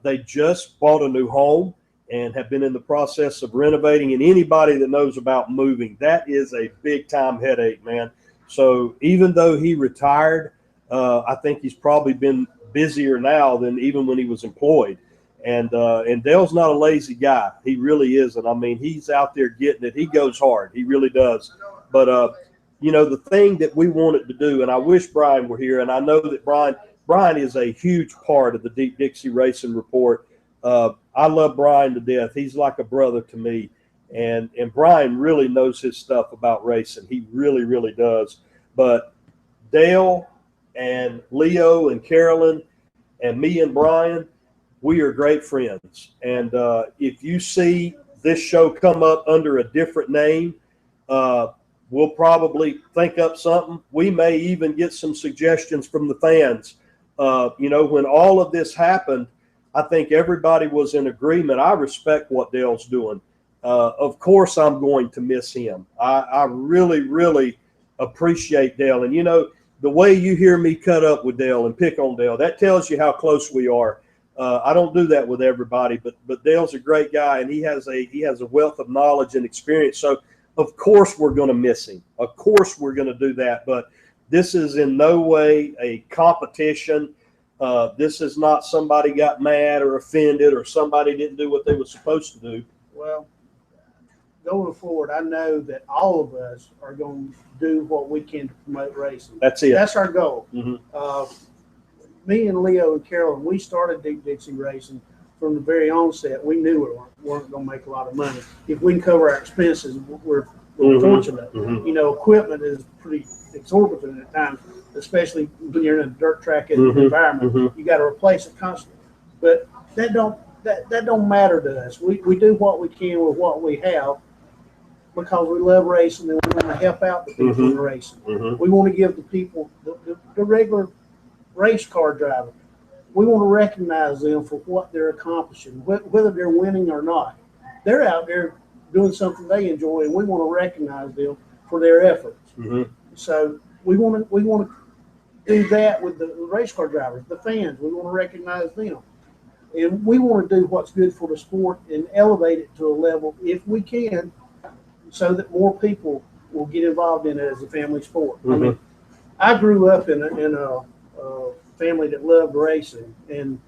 they just bought a new home and have been in the process of renovating. And anybody that knows about moving, that is a big-time headache, man. So even though he retired, I think he's probably been busier now than even when he was employed. And Dale's not a lazy guy. He really isn't. I mean, he's out there getting it. He goes hard. He really does. But, you know, the thing that we wanted to do, and I wish Brian were here, and I know that Brian is a huge part of the Deep Dixie Racing Report. I love Brian to death. He's like a brother to me. And Brian really knows his stuff about racing. He really, really does. But Dale and Leo and Carolyn and me and Brian, we are great friends. And if you see this show come up under a different name, we'll probably think up something. We may even get some suggestions from the fans. You know, when all of this happened, I think everybody was in agreement. I respect what Dale's doing. Of course, I'm going to miss him. I really, really appreciate Dale. And, you know, the way you hear me cut up with Dale and pick on Dale, that tells you how close we are. I don't do that with everybody, but Dale's a great guy, and he has a wealth of knowledge and experience. So, of course, we're going to miss him. Of course, we're going to do that. But this is in no way a competition. This is not somebody got mad or offended or somebody didn't do what they were supposed to do. Well, going forward, I know that all of us are going to do what we can to promote racing. That's it. That's our goal. Mm-hmm. Me and Leo and Carolyn, we started Deep Dixie Racing from the very onset. We knew we weren't going to make a lot of money. If we can cover our expenses, we're fortunate. Mm-hmm. You know, equipment is pretty exorbitant at times, especially when you're in a dirt track environment. Mm-hmm. You got to replace it constantly. But that don't matter to us. We do what we can with what we have because we love racing and we want to help out the people in racing. Mm-hmm. We want to give the people, the regular race car driver, we want to recognize them for what they're accomplishing, whether they're winning or not. They're out there doing something they enjoy, and we want to recognize them for their efforts. Mm-hmm. So we want to do that with the race car drivers, the fans. We want to recognize them, and we want to do what's good for the sport and elevate it to a level, if we can, so that more people will get involved in it as a family sport. Mm-hmm. I mean, I grew up in a family that loved racing, and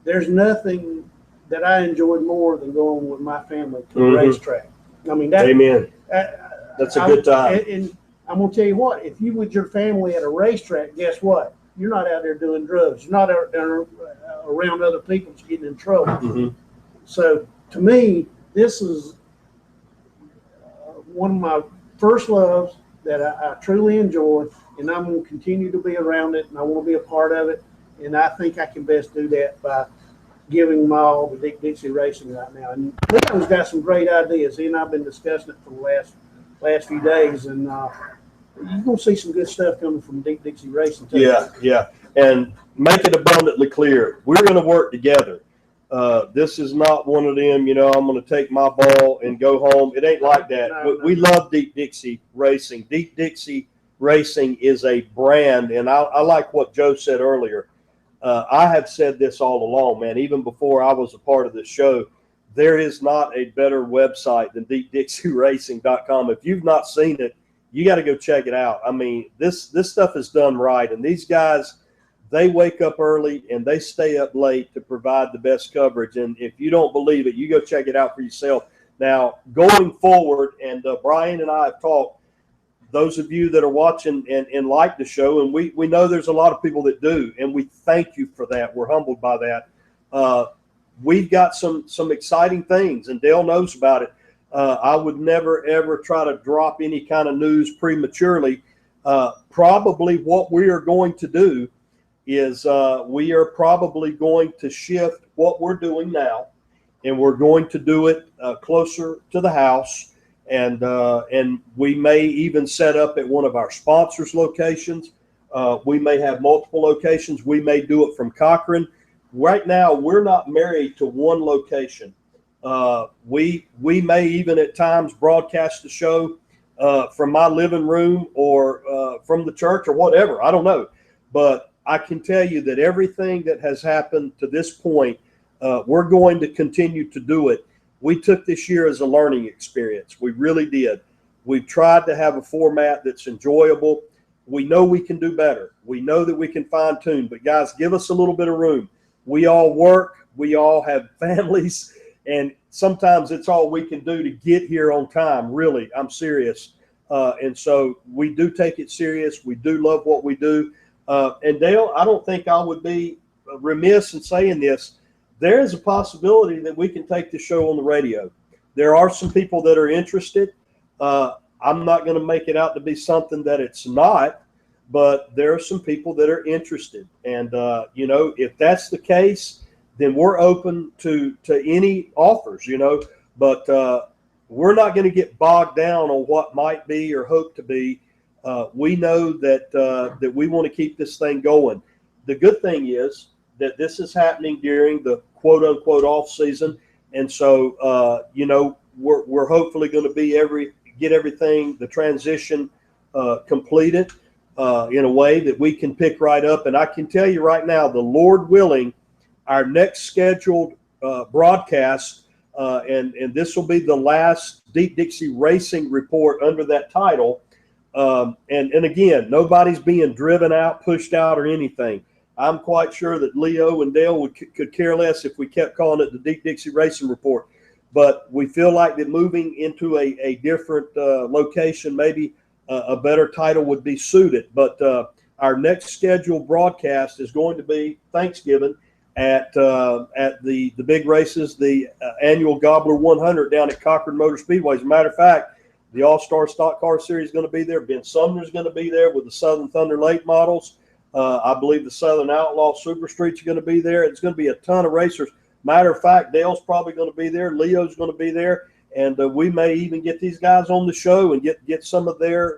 there's nothing that I enjoyed more than going with my family to the racetrack. I mean, Amen. That's a good time. And I'm gonna tell you what: if you with your family at a racetrack, guess what? You're not out there doing drugs. You're not out there around other people getting in trouble. Mm-hmm. So to me, this is one of my first loves that I truly enjoy, and I'm going to continue to be around it, and I want to be a part of it. And I think I can best do that by giving them all the Deep Dixie Racing right now. And Leon's got some great ideas. He and I've been discussing it for the last few days, and you're going to see some good stuff coming from Deep Dixie Racing too. Yeah. And make it abundantly clear, we're going to work together. This is not one of them, I'm going to take my ball and go home. It ain't like that. No. We love Deep Dixie Racing. Deep Dixie Racing is a brand, and I like what Joe said earlier. I have said this all along, man, even before I was a part of this show. There is not a better website than deepdixieracing.com. If you've not seen it, you got to go check it out. I mean, this stuff is done right, and these guys, they wake up early and they stay up late to provide the best coverage. And if you don't believe it, you go check it out for yourself. Now, going forward, and Brian and I have talked, those of you that are watching and like the show, and we know there's a lot of people that do, and we thank you for that. We're humbled by that. We've got some exciting things, and Dale knows about it. I would never, ever try to drop any kind of news prematurely. Probably what we are going to do is we are probably going to shift what we're doing now, and we're going to do it closer to the house, and we may even set up at one of our sponsors' locations. We may have multiple locations. We may do it from Cochran. Right now, we're not married to one location. We may even at times broadcast the show from my living room or from the church or whatever. I don't know, but I can tell you that everything that has happened to this point, we're going to continue to do it. We took this year as a learning experience. We really did. We've tried to have a format that's enjoyable. We know we can do better. We know that we can fine tune, but guys, give us a little bit of room. We all work. We all have families, and sometimes it's all we can do to get here on time. Really, I'm serious. And so we do take it serious. We do love what we do. And Dale, I don't think I would be remiss in saying this. There is a possibility that we can take the show on the radio. There are some people that are interested. I'm not going to make it out to be something that it's not, but there are some people that are interested. And, if that's the case, then we're open to any offers, but we're not going to get bogged down on what might be or hope to be. We know that we want to keep this thing going. The good thing is that this is happening during the quote unquote off season. And so, we're hopefully going to get everything, the transition completed in a way that we can pick right up. And I can tell you right now, the Lord willing, our next scheduled broadcast, and this will be the last Deep Dixie Racing report under that title. And again, nobody's being driven out, pushed out, or anything. I'm quite sure that Leo and Dale could care less if we kept calling it the Deep Dixie Racing Report. But we feel like that moving into a different location, maybe a better title would be suited. But our next scheduled broadcast is going to be Thanksgiving at the big races, the annual Gobbler 100 down at Cochran Motor Speedway. As a matter of fact, the All-Star Stock Car Series is going to be there. Ben Sumner's going to be there with the Southern Thunder late models. I believe the Southern Outlaw Super Streets are going to be there. It's going to be a ton of racers. Matter of fact, Dale's probably going to be there. Leo's going to be there. And we may even get these guys on the show and get some of their,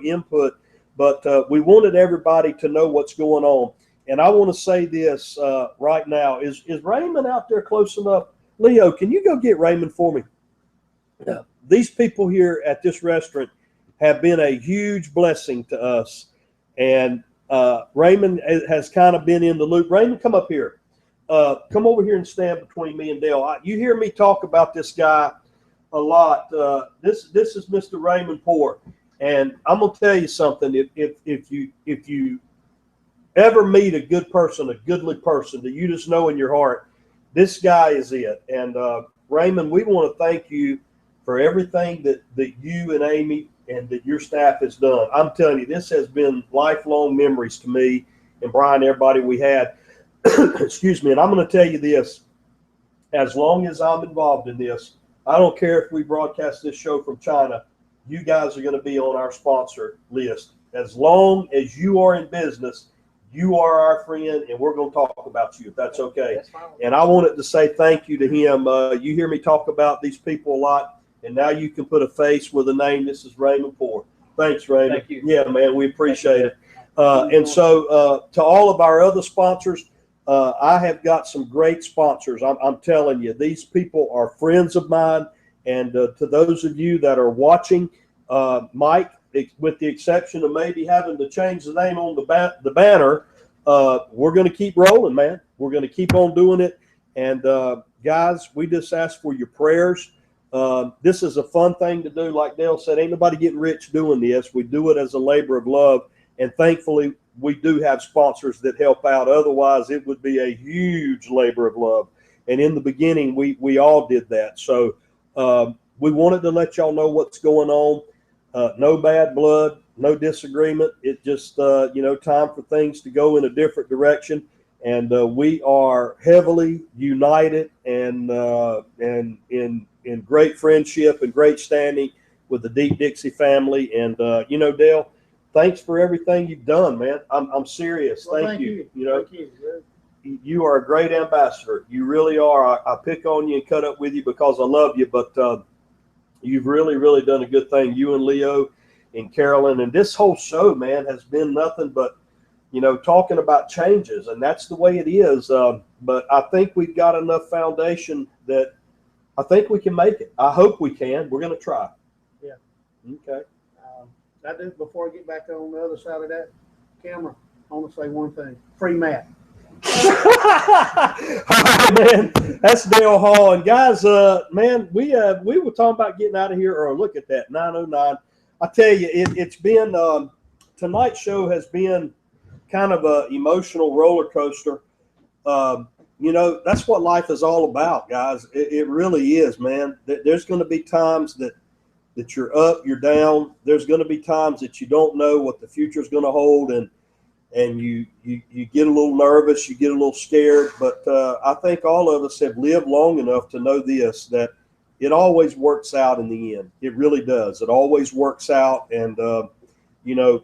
input. But we wanted everybody to know what's going on. And I want to say this right now. Is Raymond out there close enough? Leo, can you go get Raymond for me? Yeah. These people here at this restaurant have been a huge blessing to us. And Raymond has kind of been in the loop. Raymond, come up here. Come over here and stand between me and Dale. You hear me talk about this guy a lot. This is Mr. Raymond Poor. And I'm going to tell you something. If you ever meet a good person, a goodly person that you just know in your heart, this guy is it. And Raymond, we want to thank you for everything that you and Amy and that your staff has done. I'm telling you, this has been lifelong memories to me and Brian, everybody we had. Excuse me. And I'm going to tell you this. As long as I'm involved in this, I don't care if we broadcast this show from China, you guys are going to be on our sponsor list. As long as you are in business, you are our friend, and we're going to talk about you, if that's okay. That's fine. And I wanted to say thank you to him. You hear me talk about these people a lot, and now you can put a face with a name. This is Raymond Poor. Thanks, Raymond. Thank you. Yeah, man, we appreciate it. And so to all of our other sponsors, I have got some great sponsors. I'm telling you, these people are friends of mine. And to those of you that are watching, Mike, with the exception of maybe having to change the name on the banner, we're going to keep rolling, man. We're going to keep on doing it. And guys, we just ask for your prayers. This is a fun thing to do. Like Dale said, ain't nobody getting rich doing this. We do it as a labor of love. And thankfully, we do have sponsors that help out. Otherwise, it would be a huge labor of love. And in the beginning, we all did that. So we wanted to let y'all know what's going on. No bad blood, no disagreement. It just, time for things to go in a different direction. And we are heavily united and in great friendship and great standing with the Deep Dixie family. And, Dale, thanks for everything you've done, man. I'm serious. Well, thank you. Thank you. You are a great ambassador. You really are. I pick on you and cut up with you because I love you, but you've really, really done a good thing. You and Leo and Carolyn, and this whole show, man, has been nothing but, talking about changes, and that's the way it is. But I think we've got enough foundation that I think we can make it. I hope we can. We're going to try. Yeah. Okay. I do, before I get back on the other side of that camera, I want to say one thing. Free Matt. All right, man. That's Dale Hall. And guys, man, we were talking about getting out of here. Or look at that, 9:09. I tell you, it's been tonight's show has been kind of a emotional roller coaster. That's what life is all about, guys. It really is, man. There's going to be times that you're up, you're down. There's going to be times that you don't know what the future is going to hold, and you get a little nervous, you get a little scared. But I think all of us have lived long enough to know this, that it always works out in the end. It really does. It always works out. And,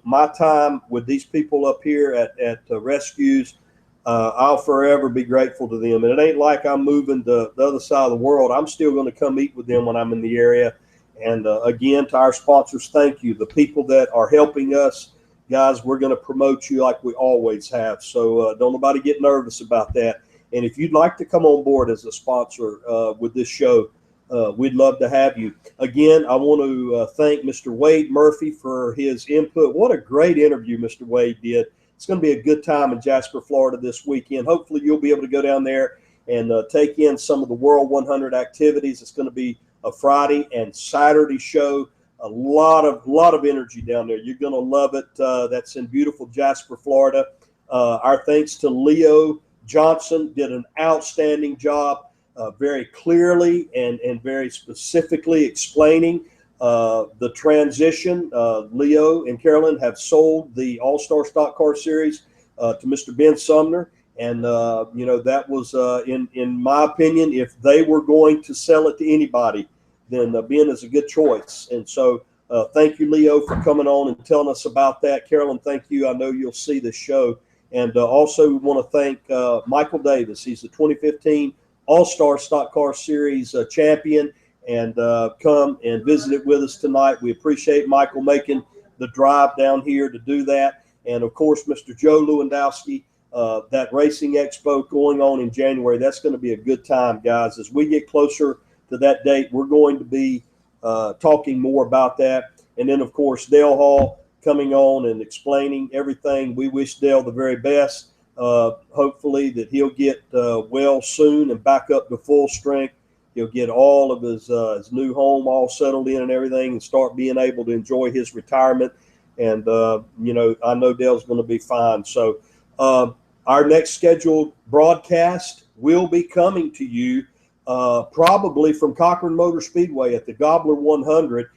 my time with these people up here at Rescues, I'll forever be grateful to them. And it ain't like I'm moving to the other side of the world. I'm still going to come eat with them when I'm in the area. And again, to our sponsors, thank you. The people that are helping us, guys, we're going to promote you like we always have. So don't nobody get nervous about that. And if you'd like to come on board as a sponsor with this show, we'd love to have you. Again, I want to thank Mr. Wade Murphy for his input. What a great interview Mr. Wade did. It's going to be a good time in Jasper, Florida this weekend. Hopefully you'll be able to go down there and take in some of the World 100 activities. It's going to be a Friday and Saturday show. A lot of energy down there. You're going to love it. That's in beautiful Jasper, Florida. Our thanks to Leo Johnson, did an outstanding job, very clearly and very specifically explaining the transition. Leo and Carolyn have sold the All-Star Stock Car Series to Mr. Ben Sumner. And, you know, that was, in my opinion, if they were going to sell it to anybody, then Ben is a good choice. And so thank you, Leo, for coming on and telling us about that. Carolyn, thank you. I know you'll see this show. And also we want to thank Michael Davis. He's the 2015 All-Star Stock Car Series champion, and come and visit it with us tonight. We appreciate Michael making the drive down here to do that. And, of course, Mr. Joe Lewandoski, that Racing Expo going on in January. That's going to be a good time, guys. As we get closer to that date, we're going to be talking more about that. And then, of course, Dale Hall coming on and explaining everything. We wish Dale the very best. Hopefully that he'll get well soon and back up to full strength. He'll get all of his new home all settled in and everything, and start being able to enjoy his retirement. And, you know, I know Dale's going to be fine. So our next scheduled broadcast will be coming to you probably from Cochran Motor Speedway at the Gobbler 100.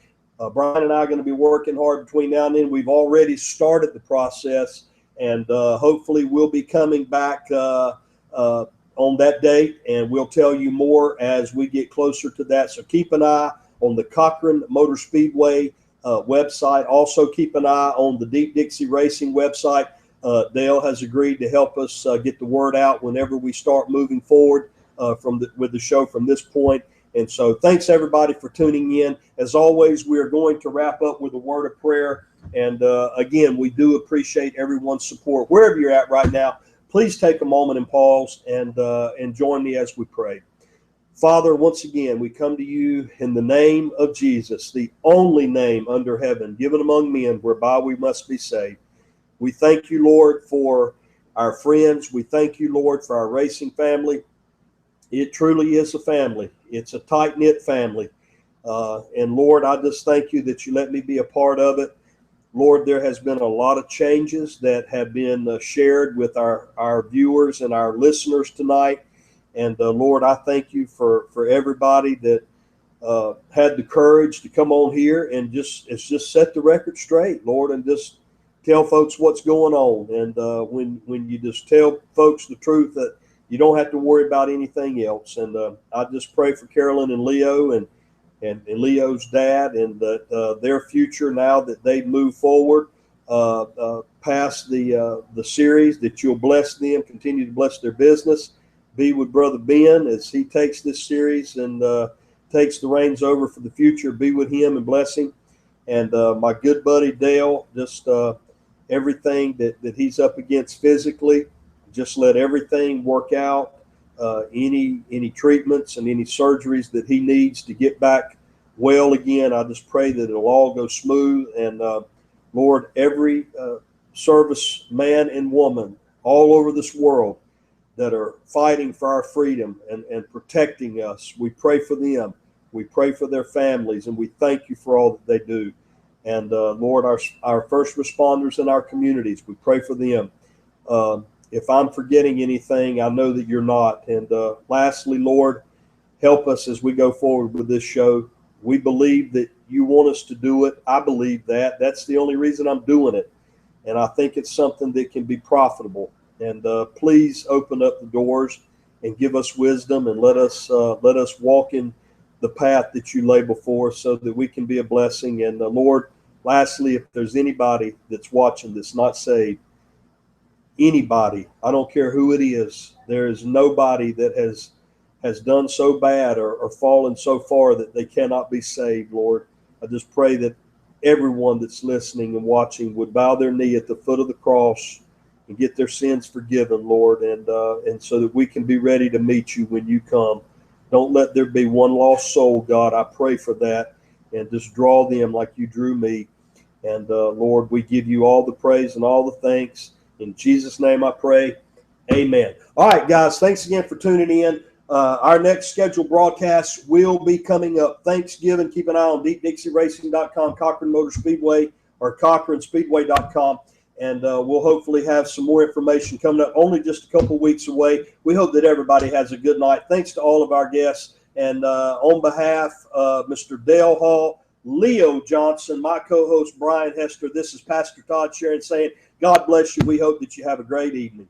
Brian and I are going to be working hard between now and then. We've already started the process, and hopefully we'll be coming back on that date, and we'll tell you more as we get closer to that. So keep an eye on the Cochran Motor Speedway website. Also keep an eye on the Deep Dixie Racing website. Dale has agreed to help us get the word out whenever we start moving forward with the show from this point. And so thanks, everybody, for tuning in. As always, we are going to wrap up with a word of prayer. And again, we do appreciate everyone's support. Wherever you're at right now, please take a moment and pause and join me as we pray. Father, once again, we come to you in the name of Jesus, the only name under heaven given among men whereby we must be saved. We thank you, Lord, for our friends. We thank you, Lord, for our racing family. It truly is a family. It's a tight-knit family. And Lord, I just thank you that you let me be a part of it. Lord, there has been a lot of changes that have been shared with our viewers and our listeners tonight. And Lord, I thank you for everybody that had the courage to come on here and just set the record straight, Lord, and just tell folks what's going on. And when you just tell folks the truth, that you don't have to worry about anything else. And I just pray for Carolyn and Leo and Leo's dad, and that their future, now that they move forward past the series, that you'll bless them, continue to bless their business. Be with Brother Ben as he takes this series and takes the reins over for the future. Be with him and bless him. And my good buddy Dale, just everything that he's up against physically, just let everything work out. Any treatments and any surgeries that he needs to get back well again, I just pray that it'll all go smooth. And Lord, every service man and woman all over this world that are fighting for our freedom and protecting us, we pray for them. We pray for their families, and we thank you for all that they do. And Lord, our first responders in our communities, we pray for them. If I'm forgetting anything, I know that you're not. And lastly, Lord, help us as we go forward with this show. We believe that you want us to do it. I believe that. That's the only reason I'm doing it. And I think it's something that can be profitable. And please open up the doors and give us wisdom, and let us walk in the path that you lay before us so that we can be a blessing. And Lord, lastly, if there's anybody that's watching that's not saved, anybody, I don't care who it is, there is nobody that has done so bad or fallen so far that they cannot be saved, Lord. I just pray that everyone that's listening and watching would bow their knee at the foot of the cross and get their sins forgiven, Lord, and so that we can be ready to meet you when you come. Don't let there be one lost soul, God. I pray for that, and just draw them like you drew me. And Lord, we give you all the praise and all the thanks. In Jesus' name I pray. Amen. All right, guys, thanks again for tuning in. Our next scheduled broadcast will be coming up Thanksgiving. Keep an eye on DeepDixieRacing.com, Cochran Motor Speedway, or CochranSpeedway.com. and we'll hopefully have some more information coming up, only just a couple weeks away. We hope that everybody has a good night. Thanks to all of our guests. And on behalf of Mr. Dale Hall, Leo Johnson, my co-host Brian Hester, this is Pastor Todd Sharon saying, God bless you. We hope that you have a great evening.